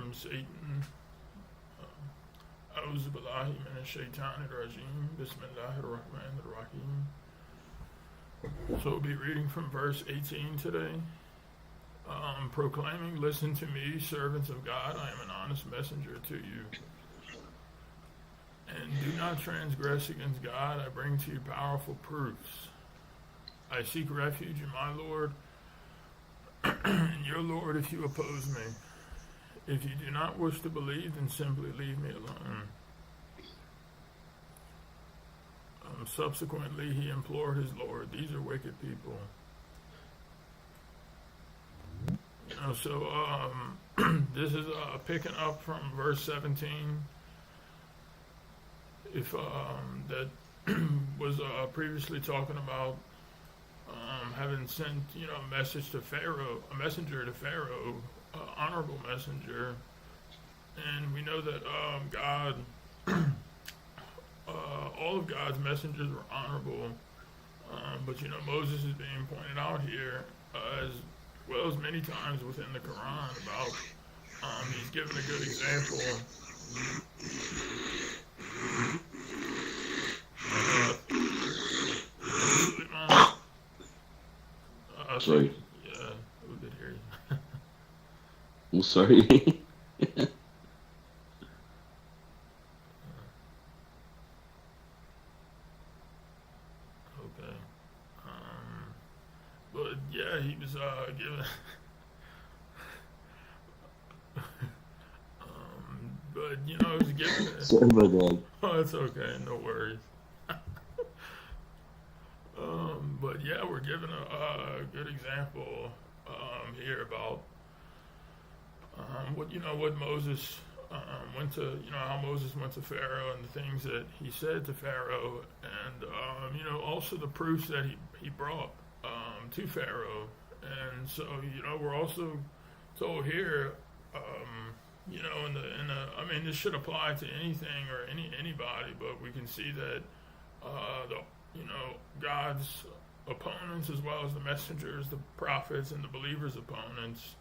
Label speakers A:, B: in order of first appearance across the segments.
A: from Satan. A'udhu billahi minash shaitanir rajim. Bismillahir rahmanir rahim. So we'll be reading from verse 18 today. Proclaiming, listen to me, servants of God, I am an honest messenger to you. And do not transgress against God, I bring to you powerful proofs. I seek refuge in my Lord, and your Lord if you oppose me. If you do not wish to believe, then simply leave me alone. Subsequently, he implored his Lord. These are wicked people. This is picking up from verse 17. If that was previously talking about having sent, a message to Pharaoh, a messenger to Pharaoh, honorable messenger, and we know that God, all of God's messengers were honorable, but Moses is being pointed out here as well as many times within the Quran about he's given a good example.
B: Sorry.
A: Yeah, we could hear you.
B: I'm sorry.
A: Okay. But yeah, he was given. But he was given.
B: Sorry about that.
A: Oh, it's okay. No worries. But yeah, we're given a good example here about what Moses went to, how Moses went to Pharaoh and the things that he said to Pharaoh, and also the proofs that he brought to Pharaoh. And so we're also told here, this should apply to anything or anybody, but we can see that God's opponents, as well as the messengers, the prophets, and the believers' opponents,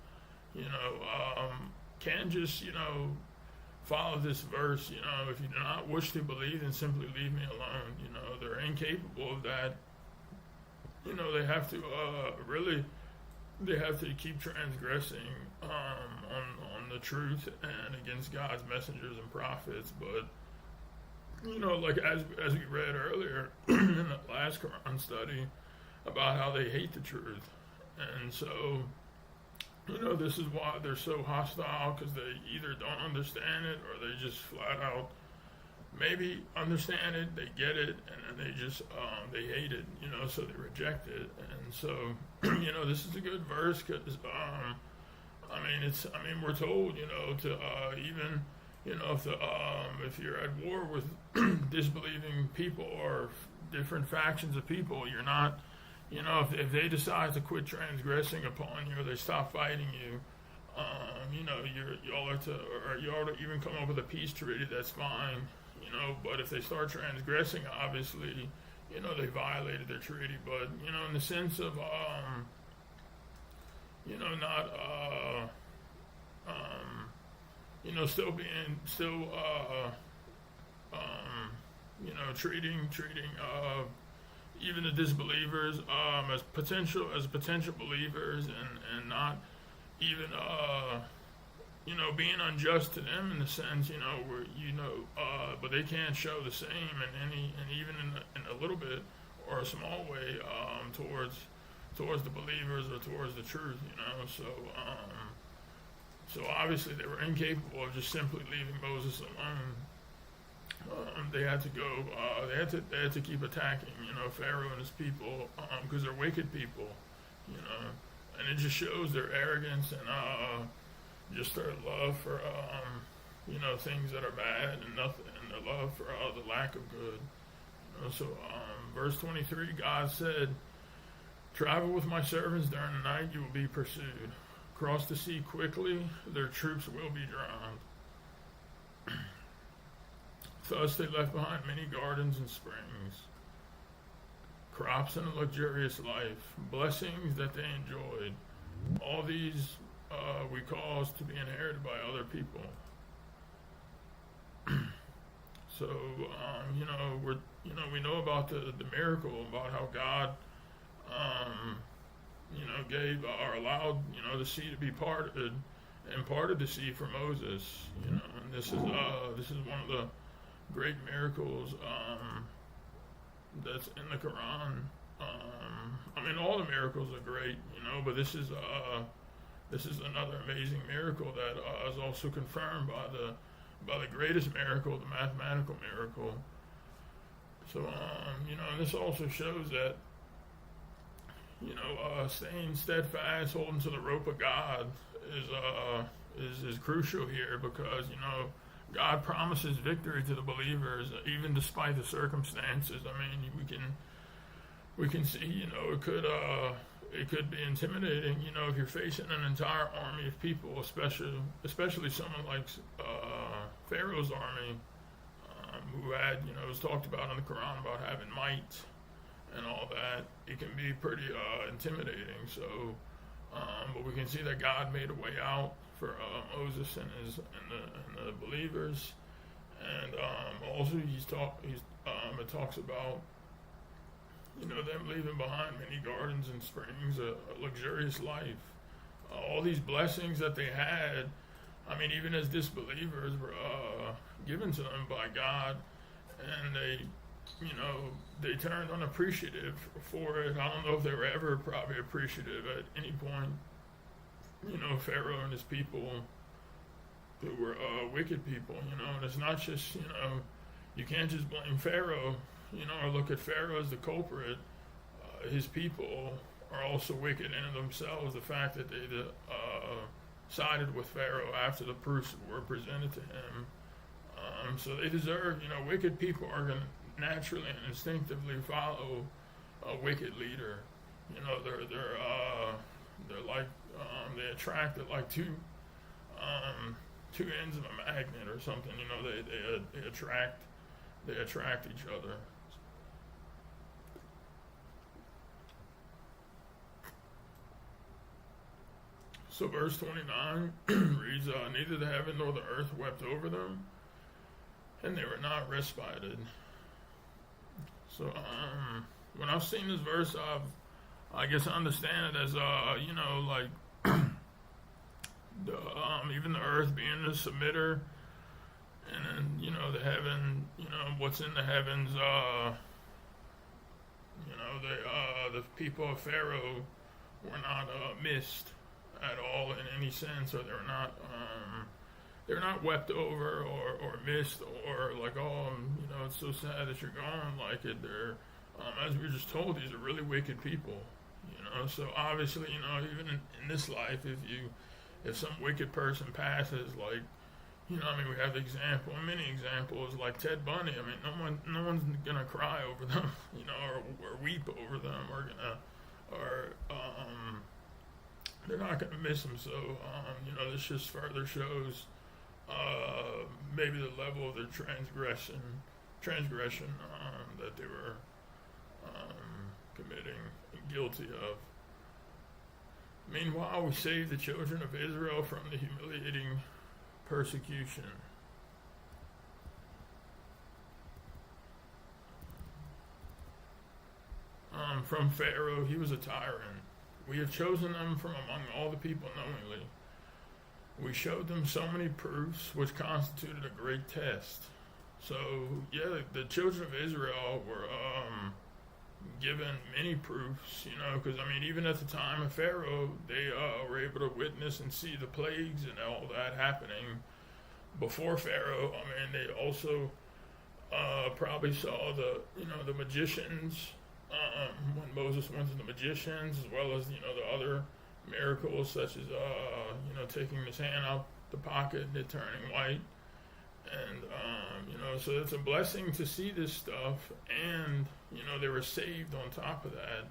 A: can just, follow this verse. If you do not wish to believe, then simply leave me alone. They're incapable of that. They have to they have to keep transgressing on the truth and against God's messengers and prophets. But like as we read earlier in the last Quran study about how they hate the truth, and so this is why they're so hostile, because they either don't understand it or they just flat out maybe understand it, they get it, and then they just they hate it, so they reject it. And so this is a good verse, because we're told to even if you're at war with disbelieving people or different factions of people, you're not, if they decide to quit transgressing upon you, or they stop fighting you, you ought to even come up with a peace treaty. That's fine, but if they start transgressing, obviously, they violated their treaty. But in the sense of treating even the disbelievers as potential believers, and not even being unjust to them in the sense where but they can't show the same and even in a little bit or a small way towards the believers or towards the truth. So obviously they were incapable of just simply leaving Moses alone. They had to go. They had to keep attacking, Pharaoh and his people, because they're wicked people, and it just shows their arrogance and just their love for things that are bad, and nothing, and their love for the lack of good. Verse 23, God said, "Travel with my servants during the night; you will be pursued. Cross the sea quickly; their troops will be drowned." Thus they left behind many gardens and springs, crops and a luxurious life, blessings that they enjoyed. All these we cause to be inherited by other people. So, we know about the miracle, about how God, gave or allowed, the sea to be parted and parted the sea for Moses, and this is one of the great miracles, that's in the Quran. All the miracles are great, but this is another amazing miracle that is also confirmed by the greatest miracle, the mathematical miracle. So, this also shows that, staying steadfast, holding to the rope of God is crucial here, because, God promises victory to the believers, even despite the circumstances. We can see, it could be intimidating, if you're facing an entire army of people, especially someone like Pharaoh's army, who had, was talked about in the Quran about having might and all that. It can be pretty intimidating. So, but we can see that God made a way out for Moses and the believers, and also it talks about, them leaving behind many gardens and springs, a luxurious life, all these blessings that they had. Even as disbelievers were given to them by God, and they turned unappreciative for it. I don't know if they were ever probably appreciative at any point. Pharaoh and his people, who were wicked people, and it's not just, you can't just blame Pharaoh, or look at Pharaoh as the culprit. His people are also wicked in themselves. The fact that they sided with Pharaoh after the proofs were presented to him. So they deserve, wicked people are going to naturally and instinctively follow a wicked leader. They're like, they attract it like two ends of a magnet or something. They attract each other. So verse 29 reads, neither the heaven nor the earth wept over them, and they were not respited. So when I've seen this verse, I guess I understand it as, like even the earth being the submitter, and then, the heaven, what's in the heavens, the people of Pharaoh were not missed at all in any sense, or they're not wept over or missed, or like, it's so sad that you're gone. Like it, they're as we were just told, these are really wicked people. So obviously, even in this life, if some wicked person passes, like, we have many examples like Ted Bundy. No one's gonna cry over them, or weep over them, they're not going to miss them. So, this just further shows maybe the level of their transgression that they were committing and guilty of. Meanwhile, we saved the children of Israel from the humiliating persecution. From Pharaoh, he was a tyrant. We have chosen them from among all the people knowingly. We showed them so many proofs, which constituted a great test. So, the children of Israel were given many proofs, because, even at the time of Pharaoh, they were able to witness and see the plagues and all that happening. Before Pharaoh, they also probably saw the magicians, when Moses went to the magicians, as well as, the other miracles, such as, taking his hand out the pocket and it turning white. And, so it's a blessing to see this stuff. And, they were saved on top of that.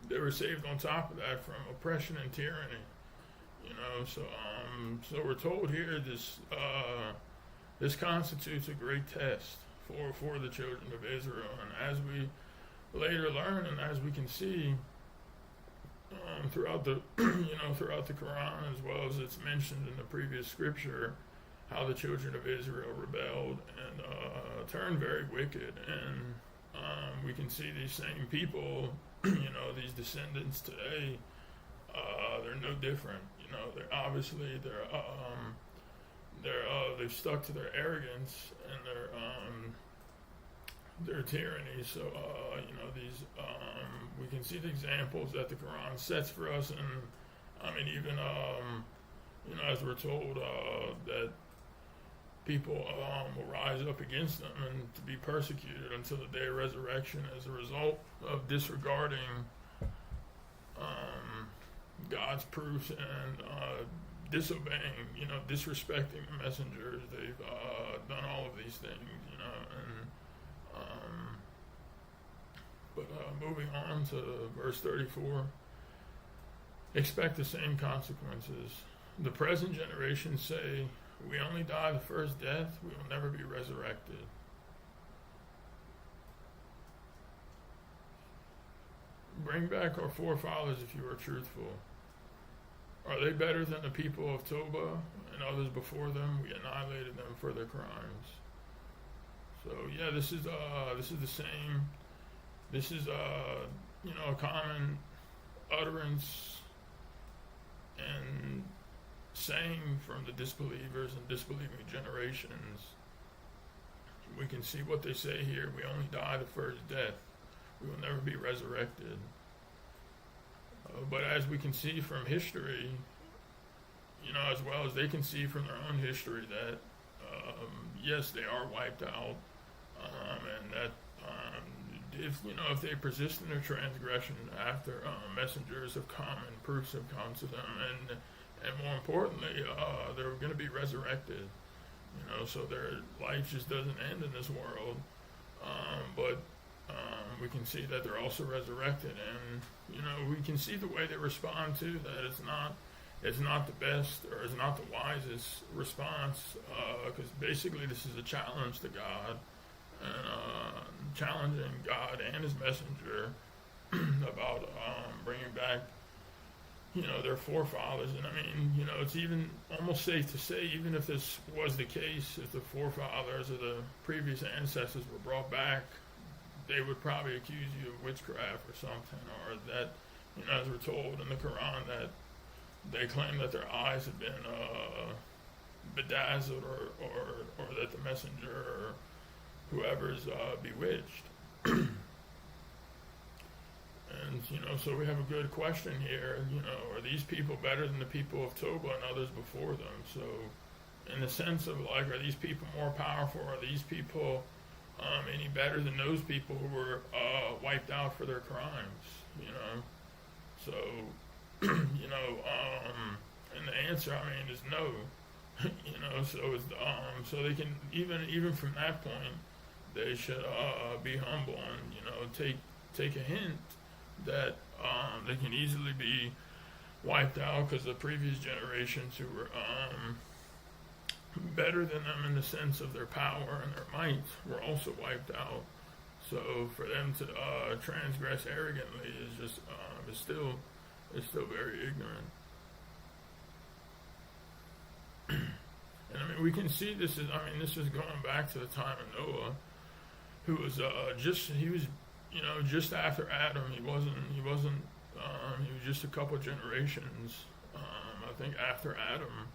A: They were saved on top of that from oppression and tyranny. So we're told here this constitutes a great test for the children of Israel. And as we later learn, and as we can see, throughout the throughout the Quran, as well as it's mentioned in the previous scripture, how the children of Israel rebelled and turned very wicked. And we can see these same people, these descendants today, they're no different. They've stuck to their arrogance and their tyranny. So we can see the examples that the Quran sets for us, and even as we're told that people will rise up against them and to be persecuted until the day of resurrection as a result of disregarding God's proofs and disobeying, disrespecting the messengers. They've done all of these things, but moving on to verse 34, expect the same consequences. The present generation say, we only die the first death, we will never be resurrected. Bring back our forefathers if you are truthful. Are they better than the people of Toba and others before them? We annihilated them for their crimes. So yeah, this is the same. This is a common utterance and saying from the disbelievers and disbelieving generations. We can see what they say here. We only die the first death. We will never be resurrected. But as we can see from history, as well as they can see from their own history, that yes, they are wiped out, and that if they persist in their transgression after messengers have come and proofs have come to them, and more importantly, they're going to be resurrected. So their life just doesn't end in this world, but we can see that they're also resurrected, and we can see the way they respond to that. It's not the best, or it's not the wisest response, because basically this is a challenge to God, and challenging God and His messenger about bringing back their forefathers. And it's even almost safe to say, even if this was the case, if the forefathers or the previous ancestors were brought back, they would probably accuse you of witchcraft or something, or that, as we're told in the Quran, that they claim that their eyes have been bedazzled, or that the messenger or whoever's bewitched. And, so we have a good question here, are these people better than the people of Toba and others before them? So in the sense of, are these people more powerful? Are these people any better than those people who were wiped out for their crimes? So, and the answer, is no. So they can, even from that point, they should be humble and, take a hint that they can easily be wiped out, because the previous generations who were better than them in the sense of their power and their might were also wiped out. So for them to transgress arrogantly is just is still very ignorant. And we can see this is going back to the time of Noah, who was just after Adam. He was just a couple generations, I think, after Adam,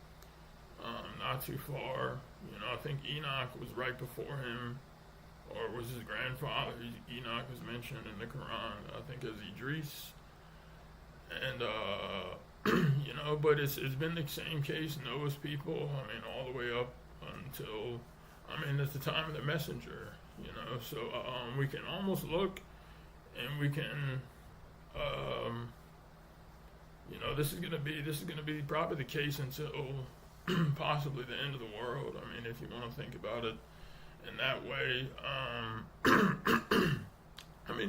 A: not too far. I think Enoch was right before him, or was his grandfather. Enoch was mentioned in the Quran, I think, as Idris. And but it's been the same case. Noah's people, all the way up until, at the time of the messenger. So we can almost look, and we can, this is gonna be probably the case until possibly the end of the world. If you want to think about it in that way,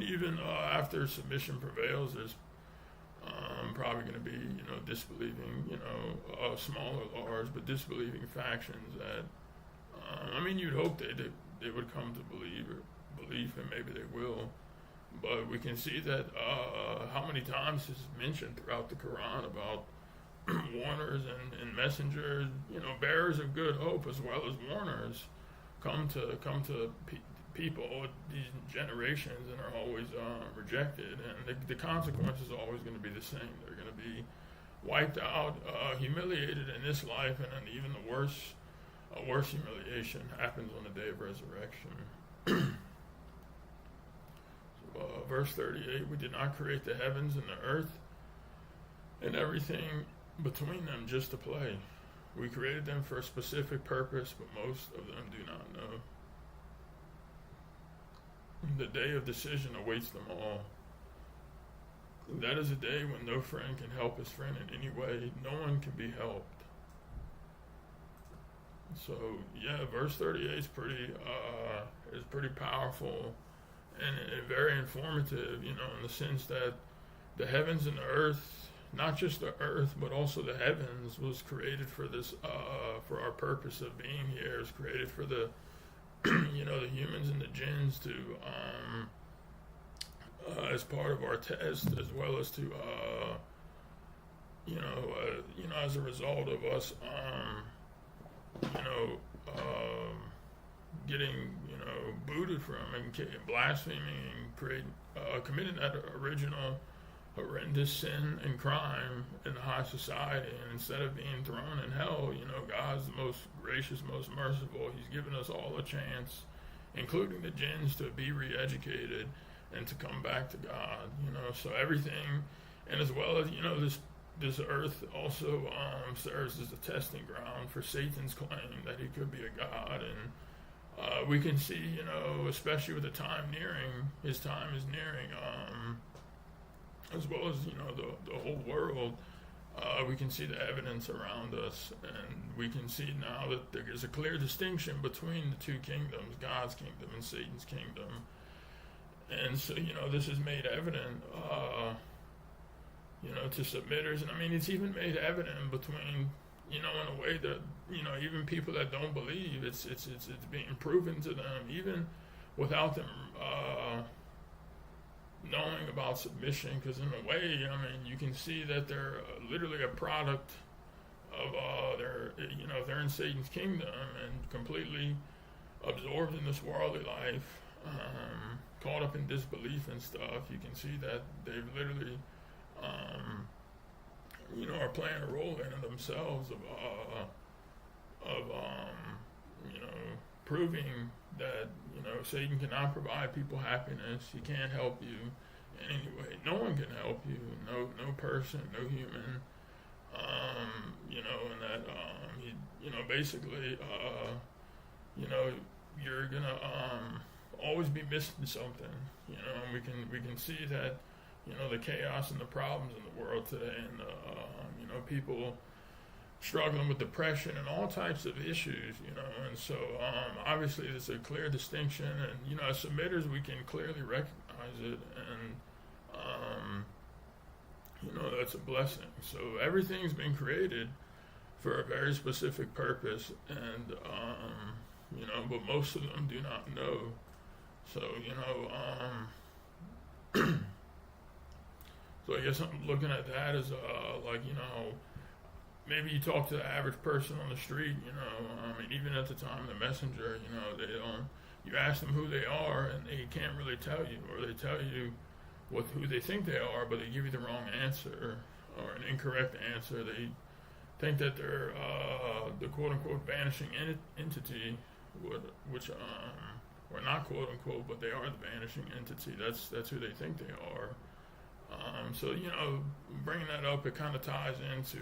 A: even after submission prevails, there's probably going to be, disbelieving, small or large, but disbelieving factions that, you'd hope they would come to belief, and maybe they will. But we can see that how many times this is mentioned throughout the Quran about warners and messengers, bearers of good hope as well as warners, come to people, these generations, and are always rejected, and the consequence is always going to be the same. They're going to be wiped out, humiliated in this life, and then even a worse humiliation happens on the day of resurrection. Verse 38, we did not create the heavens and the earth and everything between them just to play. We created them for a specific purpose, but most of them do not know. The day of decision awaits them all. That is a day when no friend can help his friend in any way. No one can be helped. So yeah, verse 38 is pretty powerful and very informative, in the sense that the heavens and the earth, not just the earth, but also the heavens, was created for this, for our purpose of being here. It was created for the, the humans and the jinns to, as part of our test, as well as to, as a result of us, getting, booted from and blaspheming and committing that original horrendous sin and crime in the high society. And instead of being thrown in hell, God's the most gracious, most merciful. He's given us all a chance, including the jinns, to be re-educated and to come back to God. So everything, and as well as this earth also serves as a testing ground for Satan's claim that he could be a god. And we can see, especially with the time nearing, his time is nearing, as well as, the whole world, we can see the evidence around us, and we can see now that there is a clear distinction between the two kingdoms, God's kingdom and Satan's kingdom. And so, this is made evident, to submitters. And I mean, it's even made evident between, in a way that, even people that don't believe, it's being proven to them, even without them knowing about submission, because in a way, you can see that they're literally a product of if they're in Satan's kingdom and completely absorbed in this worldly life, caught up in disbelief and stuff, you can see that they've literally are playing a role in it themselves of proving that Satan cannot provide people happiness. He can't help you in any way. No one can help you. No person, no human. And that basically you're gonna always be missing something. And we can see that the chaos and the problems in the world today, and people struggling with depression and all types of issues, and so obviously there's a clear distinction, and as submitters we can clearly recognize it, and that's a blessing. So everything's been created for a very specific purpose, and but most of them do not know. So so I guess I'm looking at that as maybe you talk to the average person on the street, even at the time the messenger, they don't, you ask them who they are and they can't really tell you, or they tell you who they think they are, but they give you the wrong answer or an incorrect answer. They think that they're the quote-unquote vanishing entity, which or not quote-unquote, but they are the vanishing entity. That's who they think they are. So, bringing that up, it kind of ties into,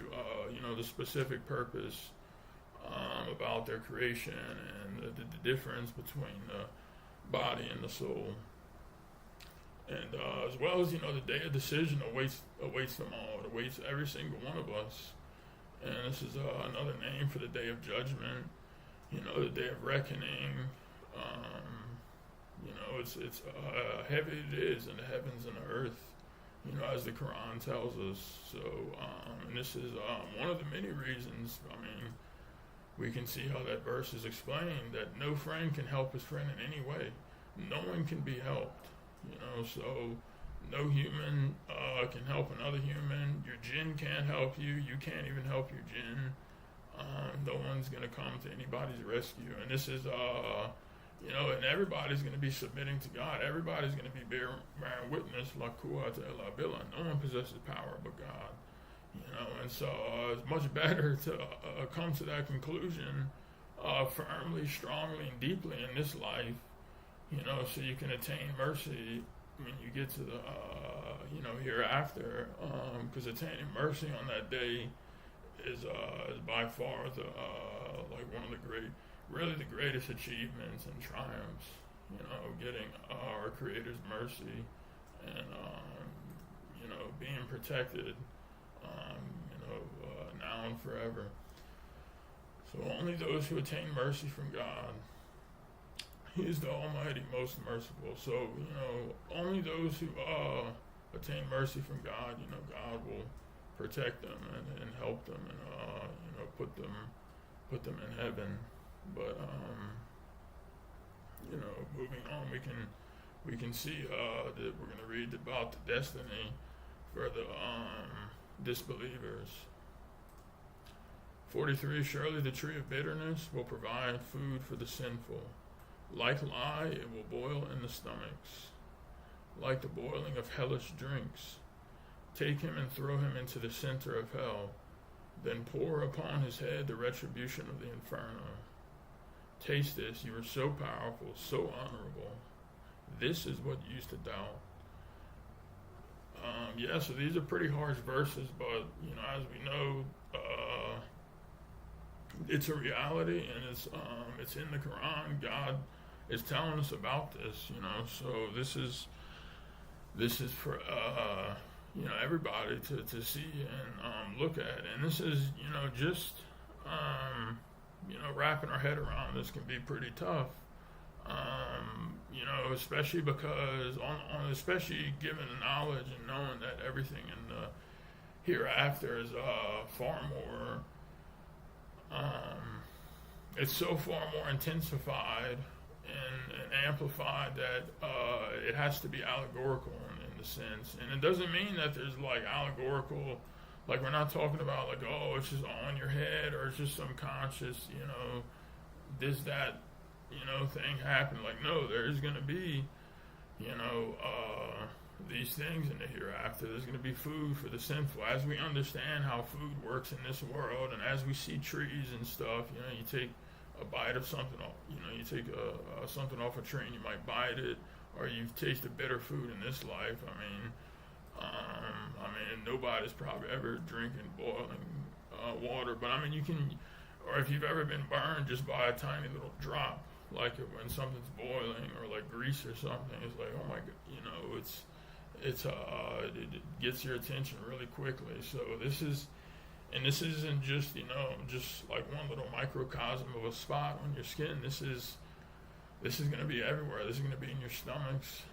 A: the specific purpose about their creation, and the difference between the body and the soul. And as well as, the day of decision awaits them all. It awaits every single one of us. And this is another name for the day of judgment, the day of reckoning. It's heavy it is in the heavens and the earth, as the Quran tells us. So, and this is one of the many reasons, we can see how that verse is explained, that no friend can help his friend in any way. No one can be helped. So no human can help another human. Your jinn can't help you. You can't even help your jinn. No one's going to come to anybody's rescue. And this is, and everybody's going to be submitting to God. Everybody's going to be bearing witness, la quwwata illa billah. No one possesses power but God. And so it's much better to come to that conclusion firmly, strongly, and deeply in this life, so you can attain mercy when you get to the, hereafter, because attaining mercy on that day is by far the, one of the greatest achievements and triumphs, getting our Creator's mercy and, being protected, now and forever. So only those who attain mercy from God, He is the Almighty, most merciful. So, only those who attain mercy from God, God will protect them and help them and, put them in heaven. But, moving on, we can see that we're going to read about the destiny for the disbelievers. 43, surely the tree of bitterness will provide food for the sinful. Like lye, it will boil in the stomachs, like the boiling of hellish drinks. Take him and throw him into the center of hell, then pour upon his head the retribution of the inferno. Taste this, you are so powerful, so honorable. This is what you used to doubt. So these are pretty harsh verses, but, as we know, it's a reality, and it's in the Quran. God is telling us about this, so this is for, everybody to see and look at. And this is, just, wrapping our head around this can be pretty tough. Especially because especially given the knowledge and knowing that everything in the hereafter is far more, it's so far more intensified and amplified that it has to be allegorical in the sense. And it doesn't mean that there's allegorical, we're not talking about it's just on your head or it's just some conscious, this, that, thing happen. No, there's going to be, these things in the hereafter. There's going to be food for the sinful. As we understand how food works in this world, and as we see trees and stuff, you take a bite of something off, you take something off a tree and you might bite it, or you've tasted bitter food in this life. Nobody's probably ever drinking boiling water, but you can, or if you've ever been burned just by a tiny little drop, when something's boiling or grease or something, it's oh my God, it gets your attention really quickly. So this isn't just just one little microcosm of a spot on your skin. This is going to be everywhere. This is going to be in your stomachs.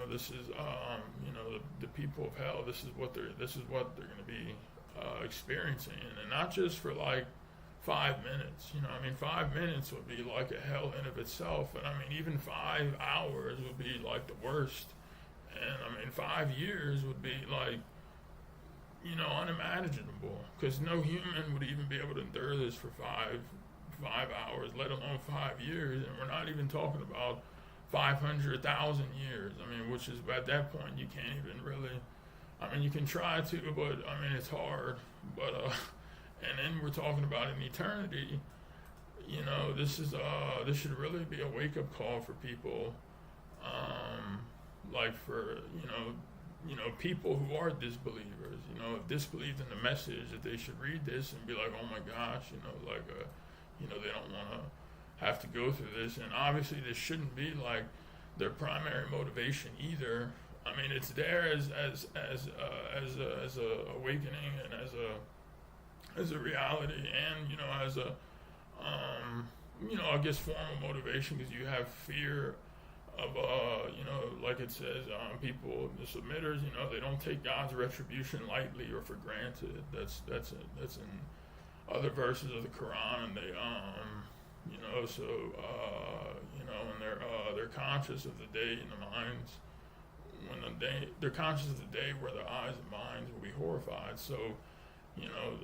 A: This is the people of hell. This is what they're going to be experiencing, and not just for 5 minutes. 5 minutes would be like a hell in of itself, and even 5 hours would be the worst, and 5 years would be unimaginable, because no human would even be able to endure this for five hours, let alone 5 years, and we're not even talking about 500,000 years. Which is at that point you can't even really. You can try to, but it's hard. But and then we're talking about an eternity. This should really be a wake up call for people. For people who are disbelievers, disbelieved in the message, that they should read this and be oh my gosh, they don't want to have to go through this. And obviously this shouldn't be their primary motivation either. It's there as a awakening and as a reality, and as a I guess form of motivation, because you have fear of it says, people, the submitters, they don't take God's retribution lightly or for granted. That's in other verses of the Quran, and So and they're conscious of the day in the minds when they're conscious of the day where their eyes and minds will be horrified. So, you know,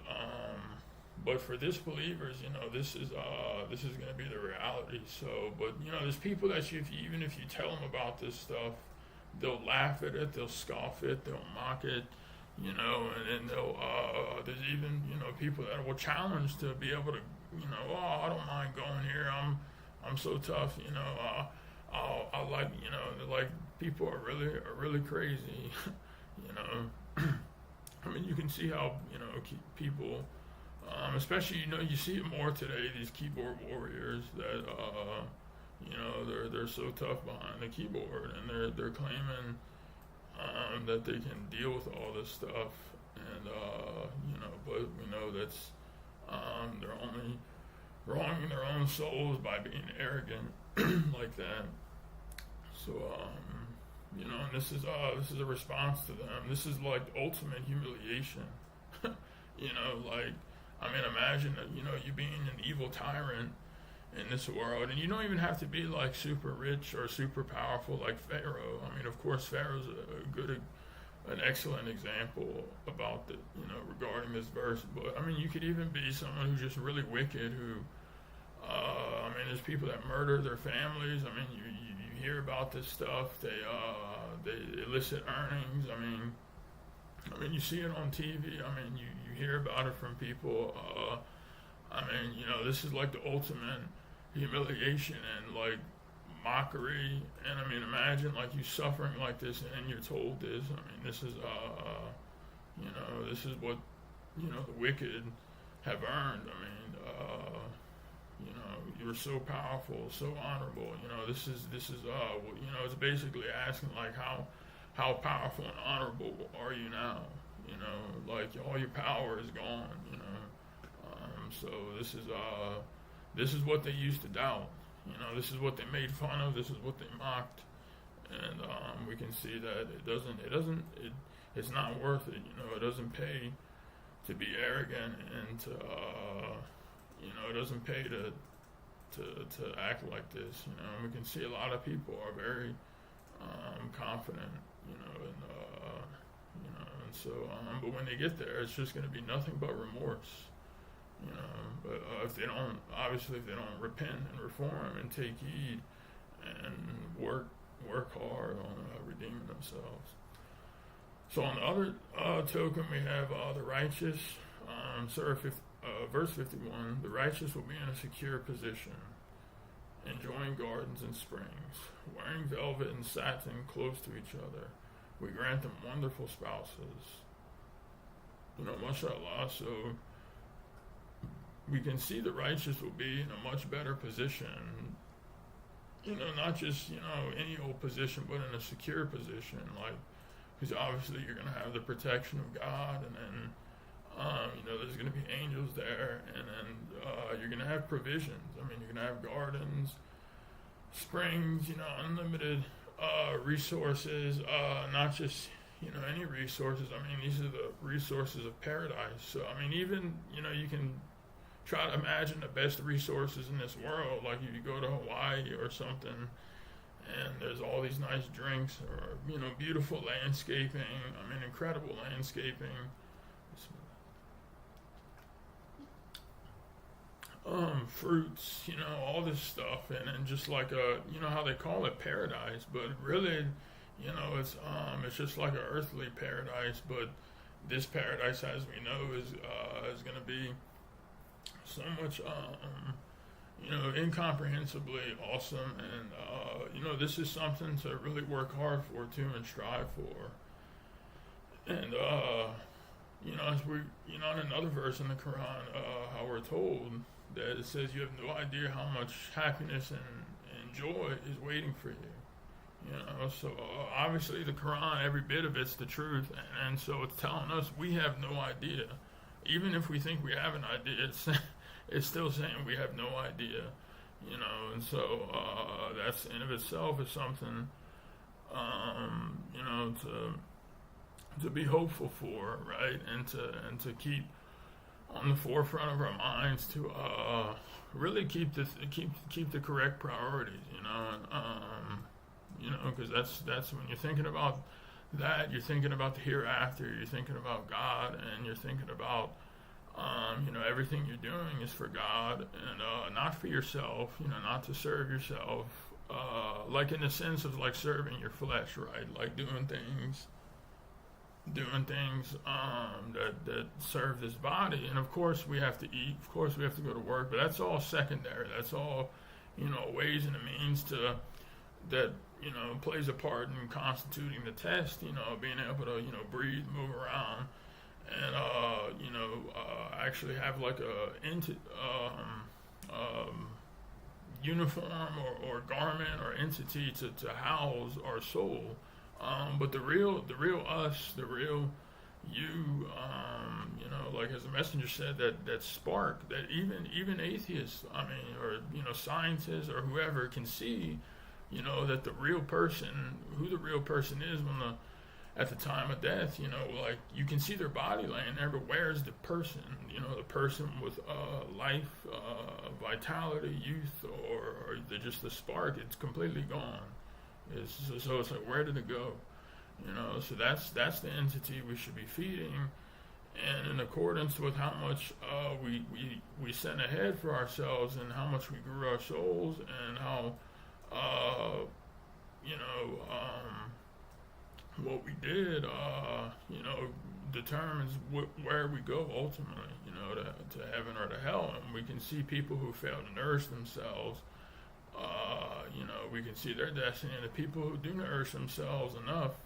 A: but for disbelievers, this is going to be the reality. So, but there's people that even if you tell them about this stuff, they'll laugh at it, they'll scoff it, they'll mock it, and then they'll there's even people that will challenge to be able to I don't mind going here. I'm so tough. I like like people are really crazy. I mean, you can see how people, especially you see it more today. These keyboard warriors that they're so tough behind the keyboard, and they're claiming that they can deal with all this stuff, and but we know that's they're only wronging their own souls by being arrogant like that. So and this is a response to them. This is like ultimate humiliation. Like, I mean, imagine that you being an evil tyrant in this world, and you don't even have to be like super rich or super powerful like Pharaoh. I mean, of course, Pharaoh's an excellent example about the regarding this verse. But I mean, you could even be someone who's just really wicked. Who, I mean, there's people that murder their families. I mean, you hear about this stuff. They illicit earnings. I mean, you see it on TV. I mean, you hear about it from people. I mean, this is like the ultimate humiliation and like mockery. And I mean, imagine like you suffering like this and you're told this. I mean, this is this is what the wicked have earned. I mean, you're so powerful, so honorable. This is it's basically asking like how powerful and honorable are you now? Like all your power is gone. So this is what they used to doubt. This is what they made fun of. This is what they mocked, and we can see that it's not worth it. It doesn't pay to be arrogant, and to it doesn't pay to act like this. We can see a lot of people are very confident. And so but when they get there, it's just going to be nothing but remorse. But if they don't repent and reform and take heed and work hard on redeeming themselves. So on the other token, we have the righteous. Verse 51: the righteous will be in a secure position, enjoying gardens and springs, wearing velvet and satin close to each other. We grant them wonderful spouses. Mashallah. So we can see the righteous will be in a much better position. Not just any old position, but in a secure position. Like, because obviously you're going to have the protection of God, and then there's going to be angels there, and then you're going to have provisions. I mean, you're going to have gardens, springs, unlimited resources, not just any resources. I mean, these are the resources of paradise. So I mean, even you can try to imagine the best resources in this world, like if you go to Hawaii or something, and there's all these nice drinks, or beautiful landscaping. I mean, incredible landscaping. Fruits, all this stuff, and just like how they call it paradise, but really, it's just like an earthly paradise. But this paradise, as we know, is going to be so much, incomprehensibly awesome, and this is something to really work hard for too and strive for. And as we, in another verse in the Quran, how we're told that it says you have no idea how much happiness and joy is waiting for you. So obviously the Quran, every bit of it's the truth, and so it's telling us we have no idea. Even if we think we have an idea, it's still saying we have no idea. And so that's in of itself is something, to be hopeful for, right? And to keep on the forefront of our minds to really keep the correct priorities, because that's when you're thinking about that, you're thinking about the hereafter, you're thinking about God, and you're thinking about everything you're doing is for God and not for yourself, not to serve yourself, like in the sense of like serving your flesh, right? Like doing things that serve this body. And of course we have to eat, of course we have to go to work, but that's all secondary. That's all, ways and a means to that plays a part in constituting the test. Being able to breathe, move around, and actually have like a uniform or garment or entity to house our soul. But the real us, the real you, like as the messenger said, that spark that even atheists, or scientists or whoever can see, that the real person, who the real person is at the time of death, like you can see their body laying there, but where's the person? The person with life, vitality, youth, or just the spark. It's completely gone. So it's like, where did it go? So that's the entity we should be feeding, and in accordance with how much we sent ahead for ourselves, and how much we grew our souls, and how what we did determines where we go ultimately, to heaven or to hell. And we can see people who fail to nourish themselves. We can see their destiny, and the people who do nourish themselves enough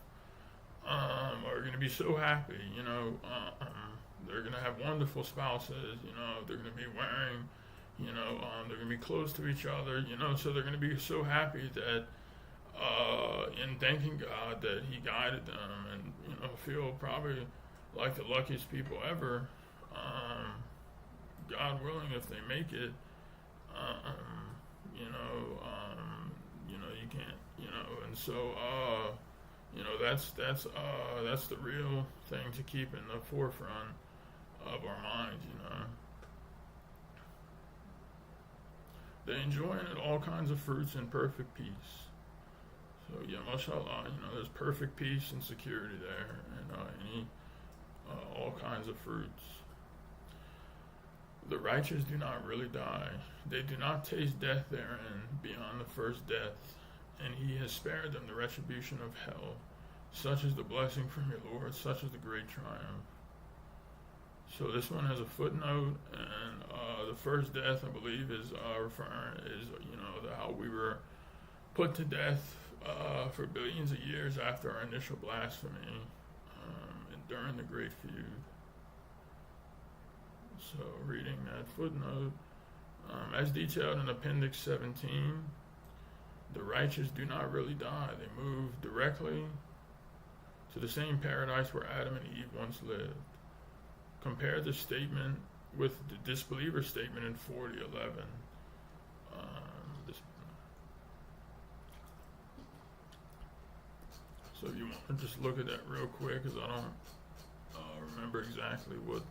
A: are going to be so happy. They're going to have wonderful spouses. They're going to be wearing, they're going to be close to each other. So they're going to be so happy that in thanking God that He guided them, and feel probably like the luckiest people ever. God willing, if they make it, you can't, and so that's the real thing to keep in the forefront of our minds. They enjoying it all kinds of fruits and perfect peace. So yeah, mashallah, there's perfect peace and security there, and all kinds of fruits. The righteous do not really die. They do not taste death therein beyond the first death, and He has spared them the retribution of hell. Such is the blessing from your Lord, such is the great triumph. So this one has a footnote, and the first death, I believe, is how we were put to death for billions of years after our initial blasphemy, and during the Great Feud. So reading that footnote, as detailed in Appendix 17, the righteous do not really die. They move directly to the same paradise where Adam and Eve once lived. Compare this statement with the disbeliever statement in 40:11. So if you want to just look at that real quick, because I don't remember exactly what.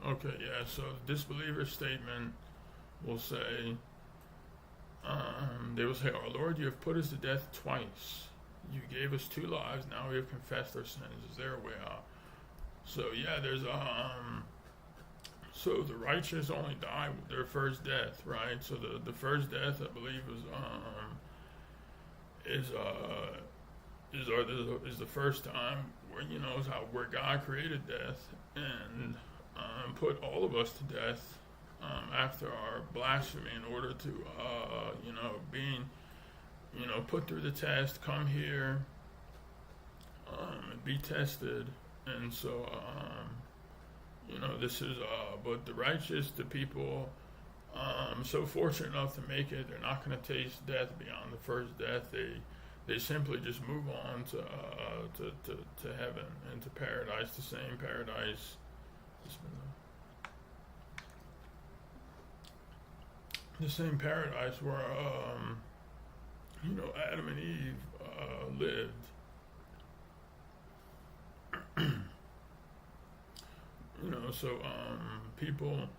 A: Okay, yeah, so the disbeliever statement will say, they will say, Our Lord, you have put us to death twice. You gave us 2 lives, now we have confessed our sins. Is there a way out? So yeah, there's so the righteous only die with their first death, right? So the first death, I believe, is the first time where God created death and put all of us to death after our blasphemy, in order to being put through the test, come here and be tested. And so this is but the righteous, the people so fortunate enough to make it, they're not going to taste death beyond the first death. They simply just move on to heaven and to paradise, the same paradise. The same paradise where Adam and Eve lived. So people,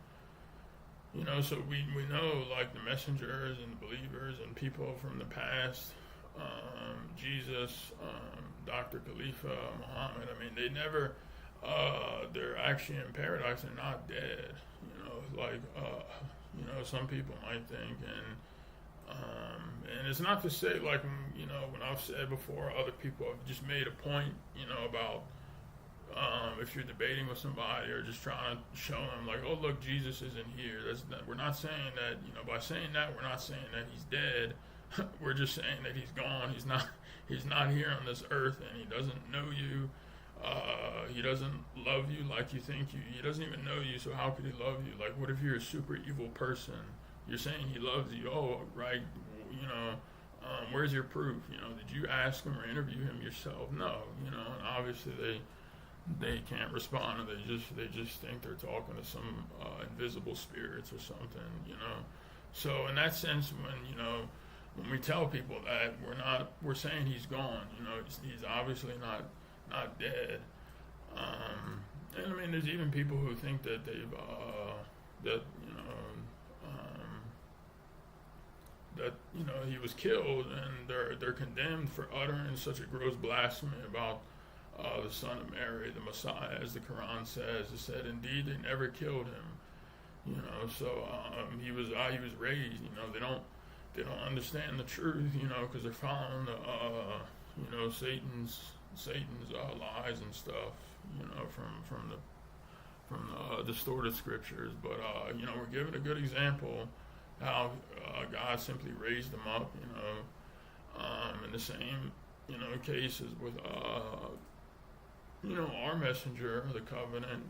A: so we know, like, the messengers and the believers and people from the past, Jesus, Dr. Khalifa, Muhammad, I mean, they never, they're actually in paradise, they're not dead, like, some people might think, and it's not to say, like, when I've said before, other people have just made a point, about, if you're debating with somebody or just trying to show them, like, oh, look, Jesus isn't here. We're not saying that, by saying that, we're not saying that he's dead. We're just saying that he's gone. He's not here on this earth, and he doesn't know you. He doesn't love you like you think you. He doesn't even know you, so how could he love you? Like, what if you're a super evil person? You're saying he loves you. Oh, right, where's your proof? Did you ask him or interview him yourself? No, and obviously they can't respond, and they just think they're talking to some invisible spirits or something, So in that sense, when we tell people that, we're saying he's gone, he's obviously not dead. And I mean, there's even people who think that they've that he was killed, and they're condemned for uttering such a gross blasphemy about the Son of Mary, the Messiah, as the Quran says. It said, indeed, they never killed him. So he was raised. They don't understand the truth. Because they're following the Satan's lies and stuff. From the distorted scriptures. But we're given a good example how God simply raised them up. In the same cases with our messenger of the covenant,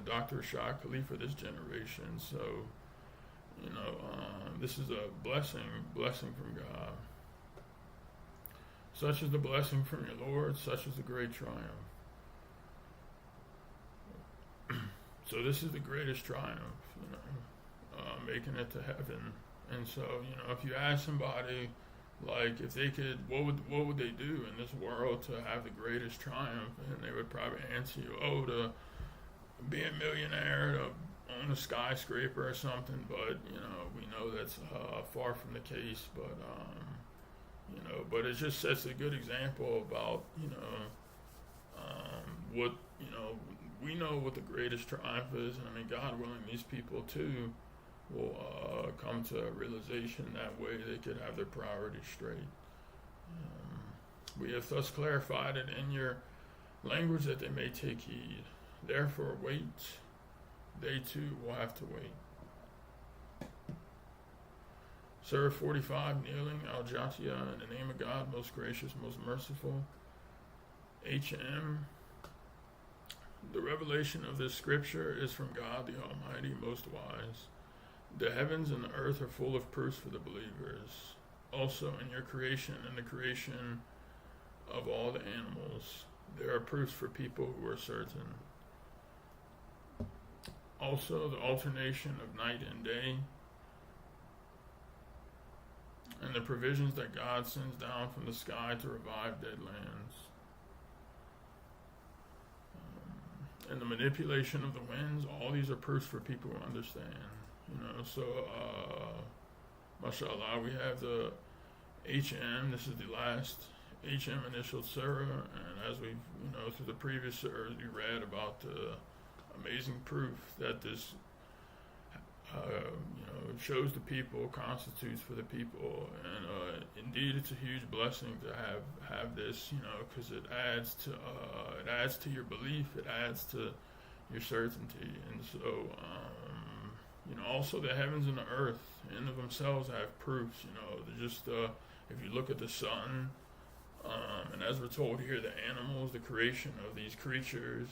A: Dr. Rashad Khalifa, this generation. So, this is a blessing from God. Such is the blessing from your Lord, such is the great triumph. So this is the greatest triumph, making it to heaven. And so, if you ask somebody, like, if they could, what would they do in this world to have the greatest triumph? And they would probably answer you, to be a millionaire, to own a skyscraper or something. But, we know that's far from the case. But, but it just sets a good example about, what, we know what the greatest triumph is. And I mean, God willing, these people too will come to a realization that way they could have their priorities straight. We have thus clarified it in your language that they may take heed. Therefore wait, they too will have to wait. Surah 45, kneeling, Al-Jathiya, in the name of God, most gracious, most merciful. HM, the revelation of this scripture is from God, the Almighty, most wise. The heavens and the earth are full of proofs for the believers. Also in your creation and the creation of all the animals, there are proofs for people who are certain. Also the alternation of night and day, and the provisions that God sends down from the sky to revive dead lands. And the manipulation of the winds, all these are proofs for people who understand. So, mashallah, we have the HM. This is the last HM initial surah, and as we've, through the previous surahs, we read about the amazing proof that this, shows the people, constitutes for the people, and indeed, it's a huge blessing to have this, because it adds to your belief, it adds to your certainty, and so. Also the heavens and the earth in of themselves have proofs, they're just, if you look at the sun, and as we're told here, the animals, the creation of these creatures,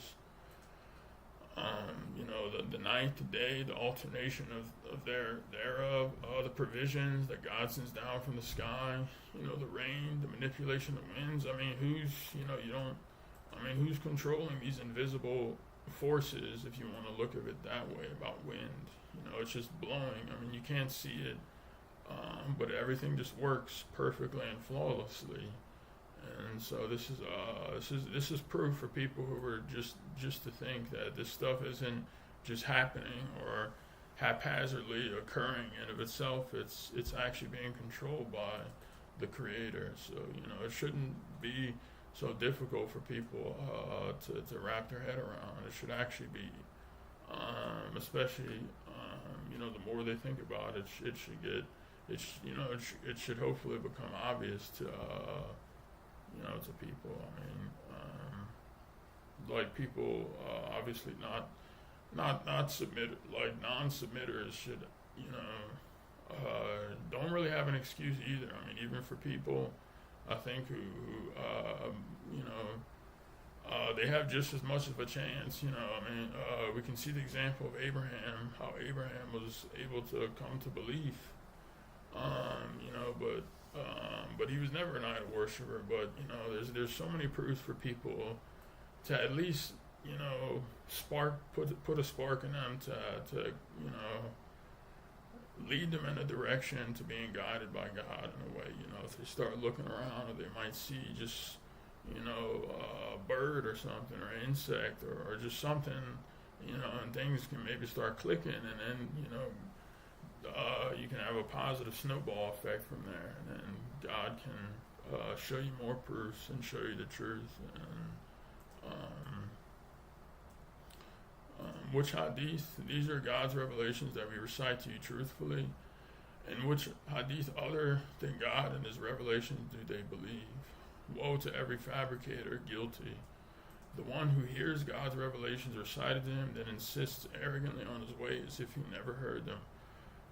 A: the night, the day, the alternation of thereof, the provisions that God sends down from the sky, the rain, the manipulation of winds. I mean, who's controlling these invisible forces, if you want to look at it that way, about wind? It's just blowing. I mean, you can't see it, but everything just works perfectly and flawlessly. And so this is proof for people who are just to think that this stuff isn't just happening or haphazardly occurring in of itself. It's actually being controlled by the Creator. So it shouldn't be so difficult for people to wrap their head around. It should actually be, especially the more they think about it, it should get it should hopefully become obvious to to people. I mean, like people obviously not submit, like non-submitters should don't really have an excuse either. I mean, even for people I think who they have just as much of a chance. I mean, we can see the example of Abraham, how Abraham was able to come to belief. But he was never an idol worshiper. But there's so many proofs for people to at least put a spark in them to lead them in a direction to being guided by God in a way. If they start looking around, or they might see just a bird or something, or an insect, or just something, and things can maybe start clicking, and then you can have a positive snowball effect from there, and then God can show you more proofs and show you the truth. And which hadith? These are God's revelations that we recite to you truthfully. And which hadith other than God and His revelations do they believe? Woe to every fabricator, guilty. The one who hears God's revelations recited to him, then insists arrogantly on his way as if he never heard them.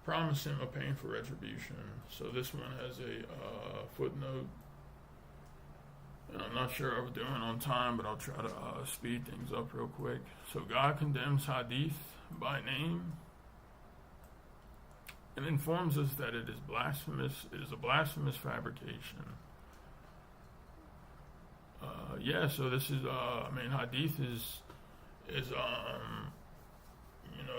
A: Promise him a painful retribution. So this one has a footnote. And I'm not sure how we're doing on time, but I'll try to speed things up real quick. So God condemns hadith by name and informs us that it is blasphemous. It is a blasphemous fabrication. So this is, hadith is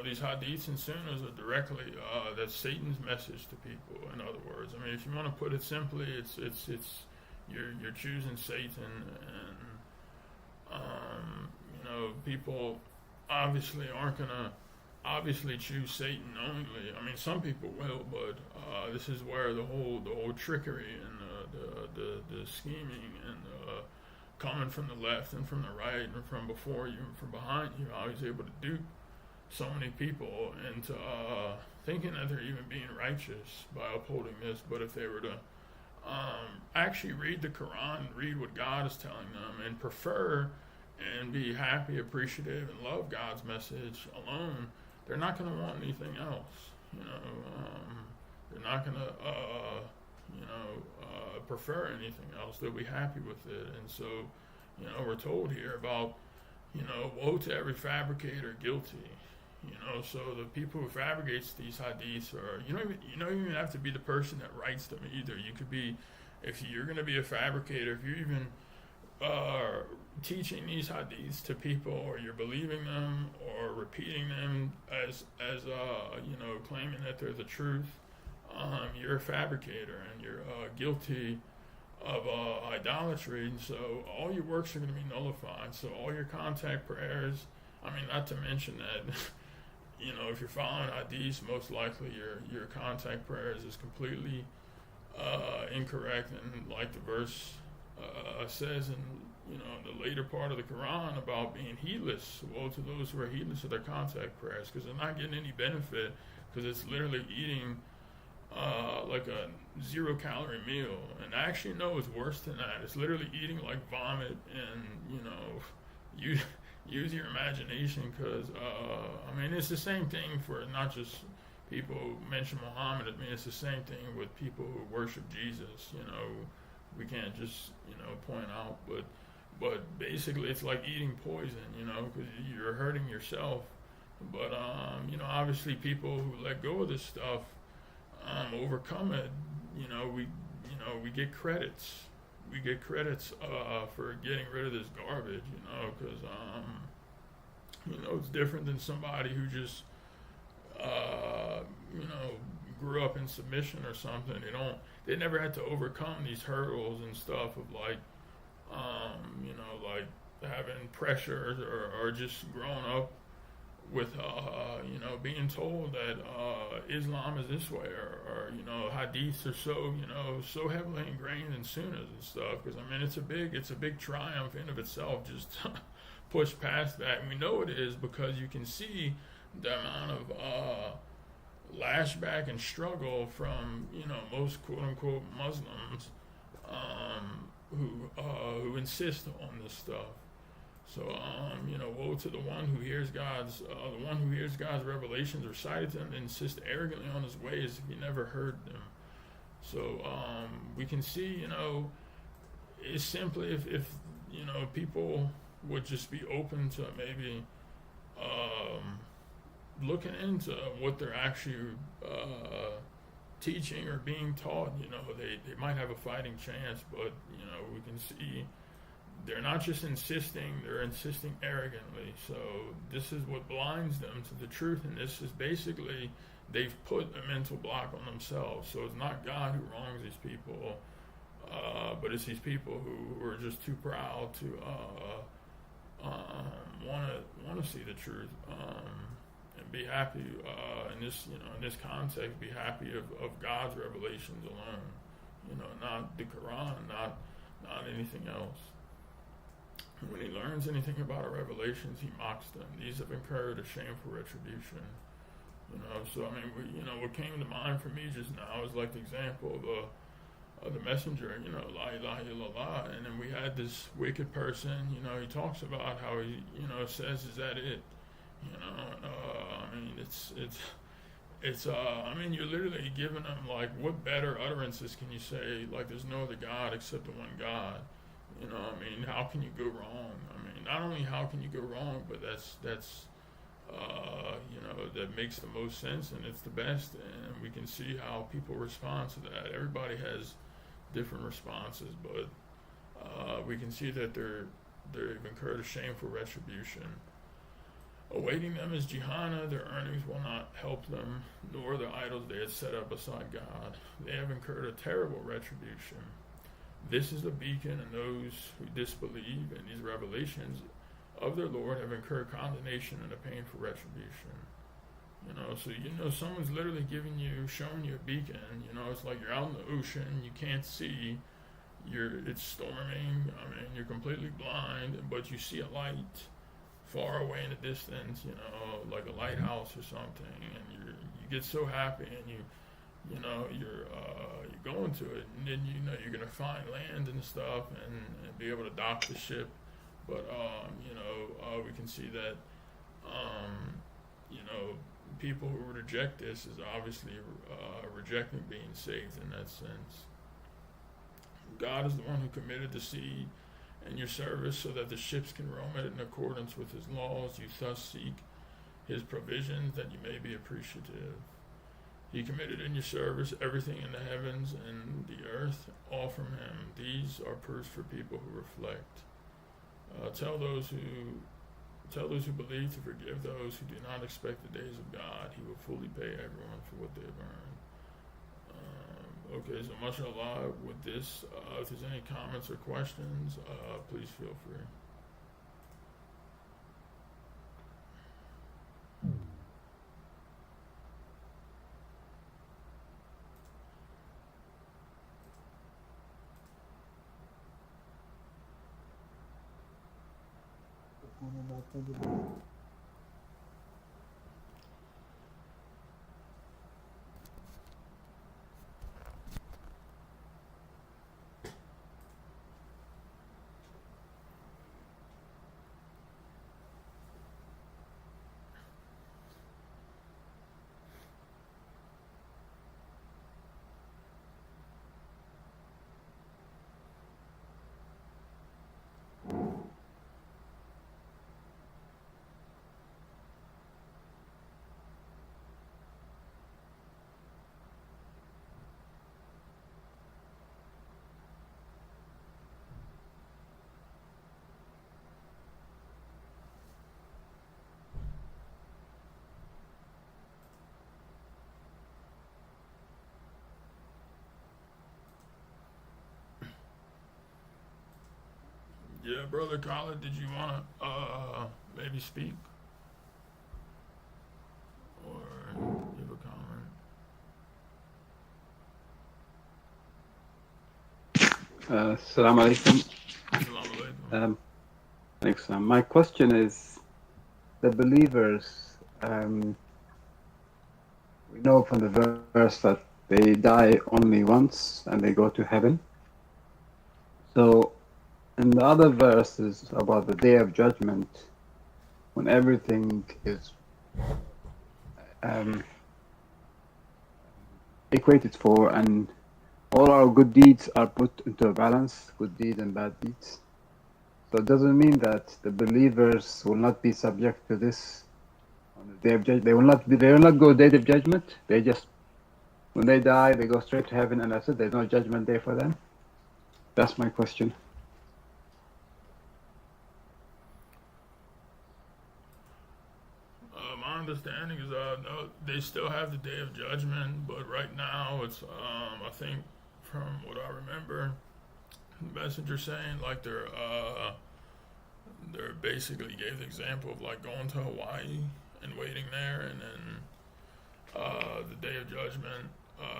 A: these hadiths and sunnahs are directly, that's Satan's message to people, in other words. I mean, if you want to put it simply, it's you're choosing Satan, and, people obviously aren't going to choose Satan knowingly. I mean, some people will, but this is where the whole trickery and the scheming and coming from the left and from the right and from before you and from behind you, I was able to dupe so many people into thinking that they're even being righteous by upholding this. But if they were to actually read the Quran, read what God is telling them, and prefer and be happy, appreciative, and love God's message alone, they're not going to want anything else. They're not going to prefer anything else. They'll be happy with it. And so, we're told here about, woe to every fabricator, guilty. So the people who fabricates these hadiths are, you don't even have to be the person that writes them either. You could be, if you're going to be a fabricator, if you're even teaching these hadiths to people, or you're believing them or repeating them as claiming that they're the truth, you're a fabricator and you're guilty of idolatry. And so all your works are going to be nullified. So all your contact prayers, not to mention that, if you're following hadiths, most likely your contact prayers is completely incorrect. And like the verse says in the later part of the Quran about being heedless, woe to those who are heedless of their contact prayers, because they're not getting any benefit, because it's literally eating like a 0-calorie meal. And actually, no, it's worse than that. It's literally eating like vomit. And use your imagination, because it's the same thing for not just people who mention Muhammad. It's the same thing with people who worship Jesus. We can't just point out, but basically it's like eating poison, because you're hurting yourself. But obviously people who let go of this stuff overcome it. We get credits. We get credits for getting rid of this garbage, because it's different than somebody who just grew up in submission or something. They never had to overcome these hurdles and stuff of like Like having pressures or just growing up with, being told that Islam is this way, or hadiths are so heavily ingrained in sunnahs and stuff. Because I mean, it's a big triumph in of itself. Just push past that, and we know it is because you can see the amount of lashback and struggle from most quote unquote Muslims who insist on this stuff. So, woe to the one who hears God's revelations recited to him and insists arrogantly on his ways if he never heard them. So, we can see, it's simply if people would just be open to maybe looking into what they're actually teaching or being taught, they might have a fighting chance. But, we can see they're not just insisting, they're insisting arrogantly. So this is what blinds them to the truth, and this is basically, they've put a mental block on themselves. So it's not God who wrongs these people, but it's these people who are just too proud to want to see the truth, and be happy in this context, be happy of God's revelations alone, not the Quran, not anything else. When he learns anything about our revelations, he mocks them. These have incurred a shameful retribution. So I mean, what came to mind for me just now is like the example of the messenger, la ilaha illallah, and then we had this wicked person, he talks about how he, says, is that it? I mean, I mean, you're literally giving them, like, what better utterances can you say? Like, there's no other God except the one God. I mean, how can you go wrong? I mean, not only how can you go wrong, but that's that makes the most sense, and it's the best, and we can see how people respond to that. Everybody has different responses, but we can see that they've incurred a shameful retribution. Awaiting them is Jehannam. Their earnings will not help them, nor the idols they had set up beside God. They have incurred a terrible retribution. This is a beacon, and those who disbelieve in these revelations of their Lord have incurred condemnation and a painful retribution. So someone's literally showing you a beacon. It's like you're out in the ocean, you can't see, it's storming. I mean, you're completely blind, but you see a light far away in the distance, like a lighthouse or something, and you get so happy, and you're going to it, and then you're gonna find land and stuff, and be able to dock the ship. But we can see that people who reject this is obviously rejecting being saved in that sense. God is the one who committed the sea in your service so that the ships can roam it in accordance with his laws. You thus seek his provisions that you may be appreciative. He committed in your service everything in the heavens and the earth, all from him. These are proofs for people who reflect. Tell those who believe to forgive those who do not expect the days of God. He will fully pay everyone for what they have earned. Okay, so mashallah, with this, if there's any comments or questions, please feel free. Yeah, Brother Khalid, did you want to maybe speak or give a comment?
C: Assalamu alaikum.
A: Assalamu alaikum.
C: Thanks. My question is, the believers, we know from the verse that they die only once and they go to heaven. So, in the other verses about the day of judgment, when everything is equated for and all our good deeds are put into a balance, good deeds and bad deeds. So it doesn't mean that the believers will not be subject to this on the day of judgment. They will not go day of judgment. They just, when they die, they go straight to heaven, and that's it. There's no judgment day for them. That's my question.
A: My understanding is no, they still have the day of judgment, but right now it's I think from what I remember, the messenger saying like they're basically gave the example of like going to Hawaii and waiting there, and then the day of judgment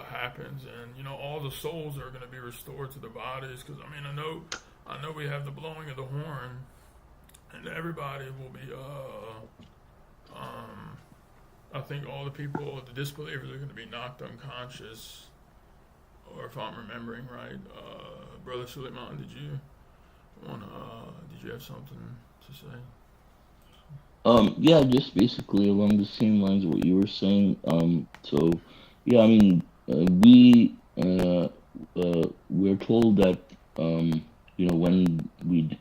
A: happens, and you know all the souls are going to be restored to their bodies. Because I mean I know we have the blowing of the horn, and everybody will be I think all the people, the disbelievers, are going to be knocked unconscious, or if I'm remembering right. Brother Suleiman, did you have something to say?
B: Yeah, just basically along the same lines of what you were saying. So yeah, I mean, we're told that when we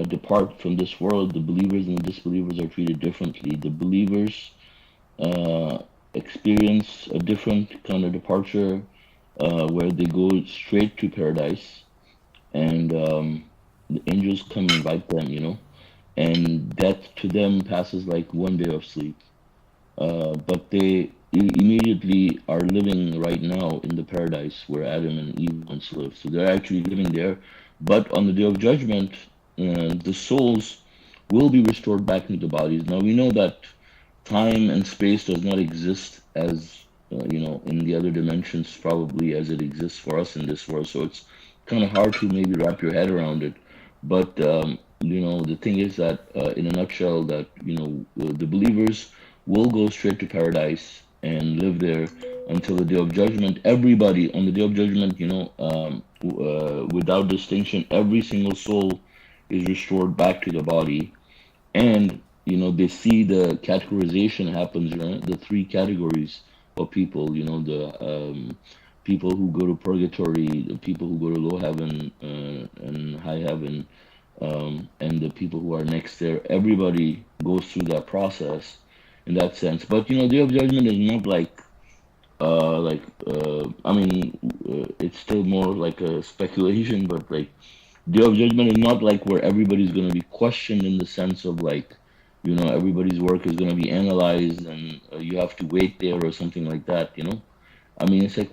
B: depart from this world, the believers and the disbelievers are treated differently. The believers experience a different kind of departure, where they go straight to paradise, and the angels come invite them, and death to them passes like one day of sleep. But they immediately are living right now in the paradise where Adam and Eve once lived. So they're actually living there. But on the day of judgment, the souls will be restored back into the bodies. Now we know that time and space does not exist as in the other dimensions, probably as it exists for us in this world. So it's kind of hard to maybe wrap your head around it. But the thing is that in a nutshell, that the believers will go straight to paradise and live there until the day of judgment. Everybody on the day of judgment, without distinction, every single soul is restored back to the body, and they see the categorization happens. The three categories of people. The people who go to purgatory, the people who go to low heaven and high heaven, and the people who are next there. Everybody goes through that process in that sense. But day of judgment is not I mean, it's still more like a speculation, but like day of judgment is not like where everybody's going to be questioned in the sense of like everybody's work is going to be analyzed, and you have to wait there or something like that. I mean, it's like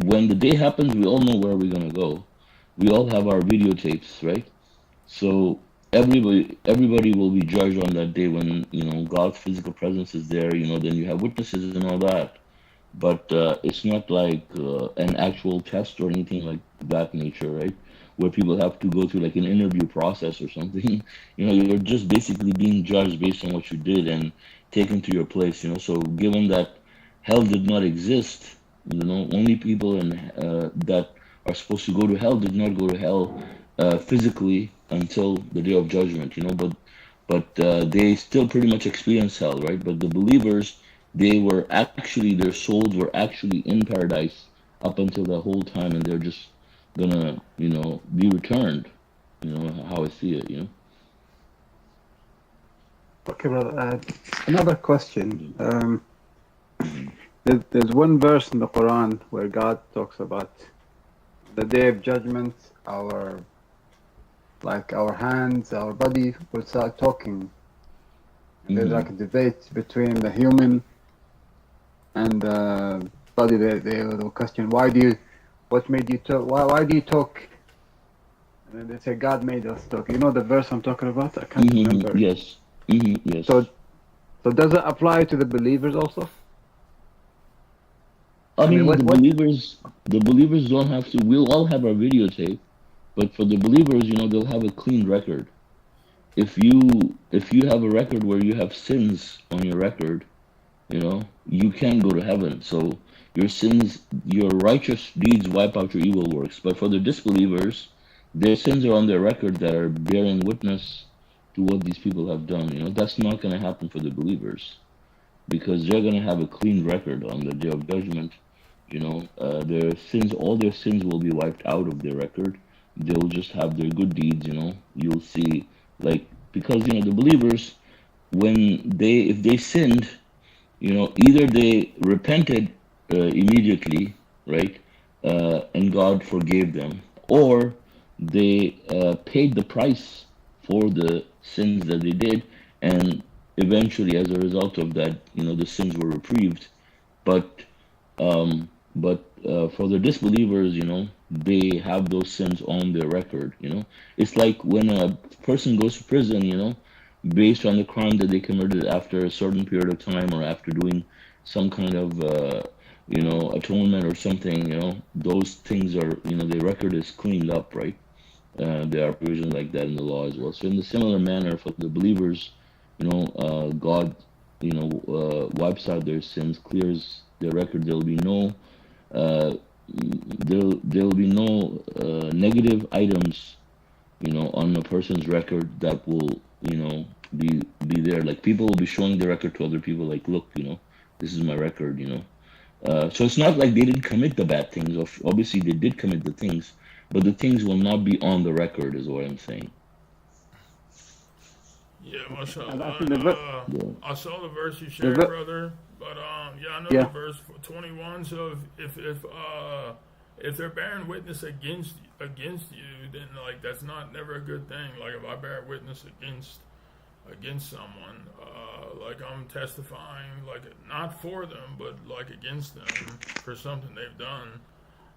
B: when the day happens, we all know where we're going to go. We all have our videotapes, right? So everybody will be judged on that day when God's physical presence is there. Then you have witnesses and all that. But it's not like an actual test or anything like that nature, right? Where people have to go through like an interview process or something. You're just basically being judged based on what you did and taken to your place. So given that hell did not exist, only people that are supposed to go to hell did not go to hell physically until the day of judgment. But they still pretty much experience hell, right? But the believers, their souls were actually in paradise up until the whole time, and they're just gonna, be returned. How I see it.
C: Okay, brother. Another question. There's one verse in the Quran where God talks about the day of judgment. Our hands, our body will start talking. There's like a debate between the human and the body. They will question, what made you talk? Why do you talk? And then they say God made us talk. You know the verse I'm talking about? I can't
B: Mm-hmm.
C: remember.
B: Yes. Mm-hmm. Yes.
C: So does it apply to the believers also?
B: I
C: I mean,
B: mean,
C: what?
B: the believers don't have to. We'll all have our videotape, but for the believers, they'll have a clean record. If you have a record where you have sins on your record, you can go to heaven. So your sins, your righteous deeds wipe out your evil works. But for the disbelievers, their sins are on their record that are bearing witness to what these people have done. That's not going to happen for the believers because they're going to have a clean record on the day of judgment. Their sins, all their sins will be wiped out of their record. They'll just have their good deeds. You'll see, like, because the believers, if they sinned, either they repented immediately, right, and God forgave them, or they paid the price for the sins that they did, and eventually, as a result of that, the sins were reprieved. But for the disbelievers, they have those sins on their record. It's like when a person goes to prison, based on the crime that they committed after a certain period of time or after doing some kind of, atonement or something. Those things are, their record is cleaned up, right? There are provisions like that in the law as well. So in the similar manner for the believers, God, wipes out their sins, clears their record. There'll be no negative items, on a person's record that will, be there. Like people will be showing the record to other people, like, look, this is my record. So it's not like they didn't commit the bad things. Obviously, they did commit the things, but the things will not be on the record, is what I'm saying.
A: Yeah,
C: And I
A: mashallah.
C: think
A: And
B: Yeah.
A: I saw the verse you
C: the
A: shared,
C: ver-
A: brother. But yeah, I know the
C: yeah,
A: verse 21. So if they're bearing witness against you, then like that's not never a good thing. Like if I bear witness against someone, like I'm testifying, like not for them, but like against them for something they've done.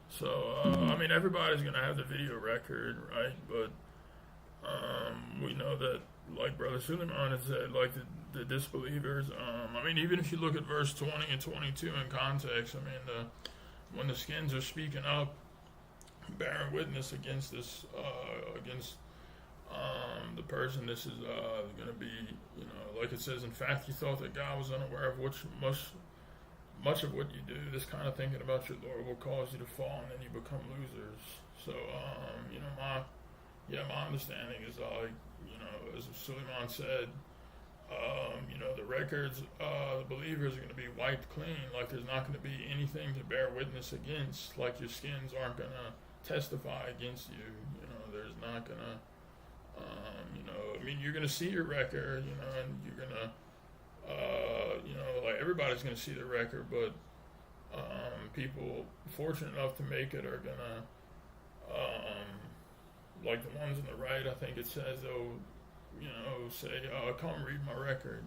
A: So I mean, everybody's gonna have the video record, right? But we know that, like Brother Suleiman had said, like the disbelievers. I mean, even if you look at verse 20 and 22 in context, I mean, when the skins are speaking up, bearing witness against this, against the person, this is going to be, like it says, in fact, you thought that God was unaware of which much of what you do. This kind of thinking about your Lord will cause you to fall, and then you become losers. So, my understanding is like, as Suleiman said, the records, the believers are going to be wiped clean. Like there's not going to be anything to bear witness against. Like your skins aren't going to testify against you. There's not going to, I mean, you're going to see your record, and you're going to, like everybody's going to see the record, but people fortunate enough to make it are going to, like the ones on the right, I think it says they'll, say, come read my record.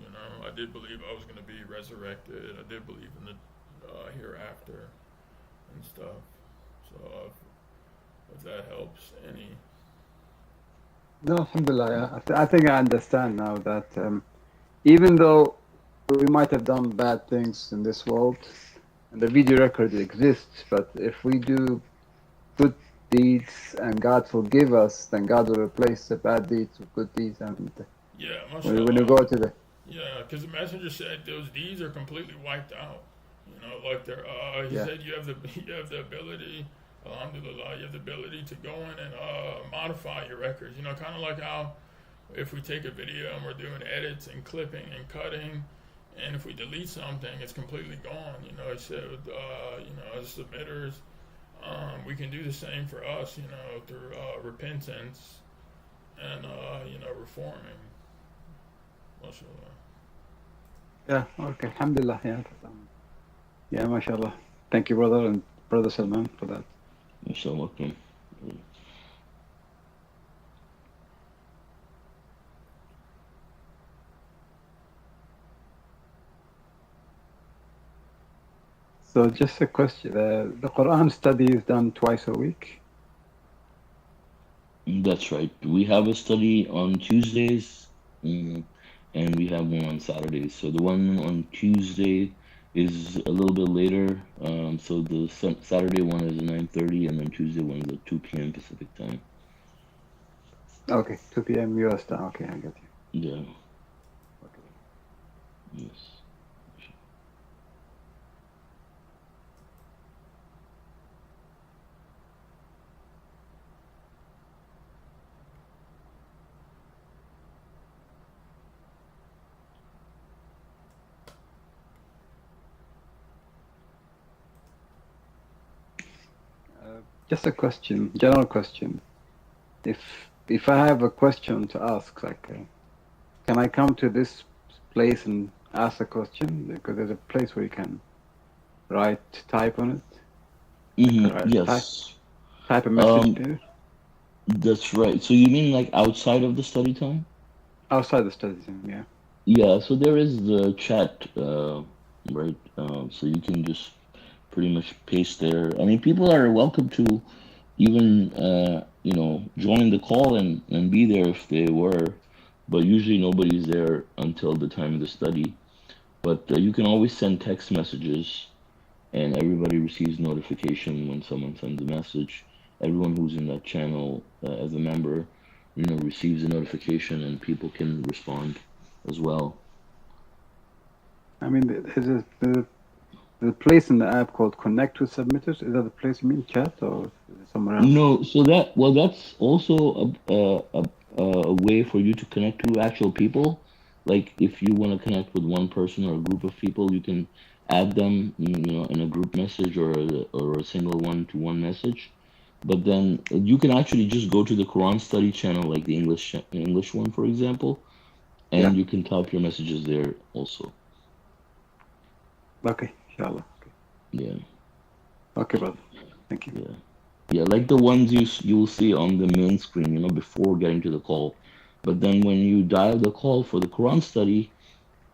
A: I did believe I was going to be resurrected. I did believe in the hereafter and stuff. So if that helps any.
C: no, alhamdulillah. I think I understand now that even though we might have done bad things in this world, and the video record exists, but if we do good deeds and God forgive us, then God will replace the bad deeds with good deeds. And
A: Yeah,
C: when you
A: mashallah.
C: go to the
A: Yeah, because the messenger said those deeds are completely wiped out. Like they're. He
C: yeah
A: said you have the ability. Alhamdulillah, you have the ability to go in and modify your records. Kind of like how if we take a video and we're doing edits and clipping and cutting, and if we delete something, it's completely gone. He said, as submitters, we can do the same for us. Through repentance and reforming. MashaAllah.
C: yeah okay alhamdulillah yeah mashallah. Thank you, brother, and brother Salman, for that.
B: So welcome.
C: So just a question: the Quran study is done twice a week.
B: That's right. We have a study on Tuesdays, and we have one on Saturdays. So the one on Tuesday is a little bit later. So the Saturday one is at 9:30, and then Tuesday one is at 2 p.m. Pacific time.
C: Okay, 2 p.m. US time. Okay, I get you.
B: Yeah.
C: Okay.
B: Yes.
C: Just a question, general question. If I have a question to ask, like, can I come to this place and ask a question? Because there's a place where you can type on it, like
B: Yes.
C: type a message
B: Um,
C: there
B: that's right. So you mean like outside of the study time?
C: outside the study time. Yeah.
B: Yeah. So there is the chat, right? So you can just pretty much paste there. I mean, people are welcome to even join the call and be there if they were, but usually nobody's there until the time of the study. But you can always send text messages, and everybody receives notification when someone sends a message. Everyone who's in that channel as a member, receives a notification, and people can respond as well.
C: I mean, there's a place in the app called Connect with Submitters. Is that the place you mean, chat, or is it somewhere else?
B: No, so that's also a way for you to connect to actual people. Like if you want to connect with one person or a group of people, you can add them, in a group message or a single one-to-one message. But then you can actually just go to the Quran study channel, like the English one, for example,
C: Yeah.
B: and you can type your messages there also.
C: Okay. Inshallah. Okay.
B: Yeah,
C: Okay, brother. Thank you.
B: yeah. Yeah, like the ones you will see on the main screen, before getting to the call. But then when you dial the call for the Quran study,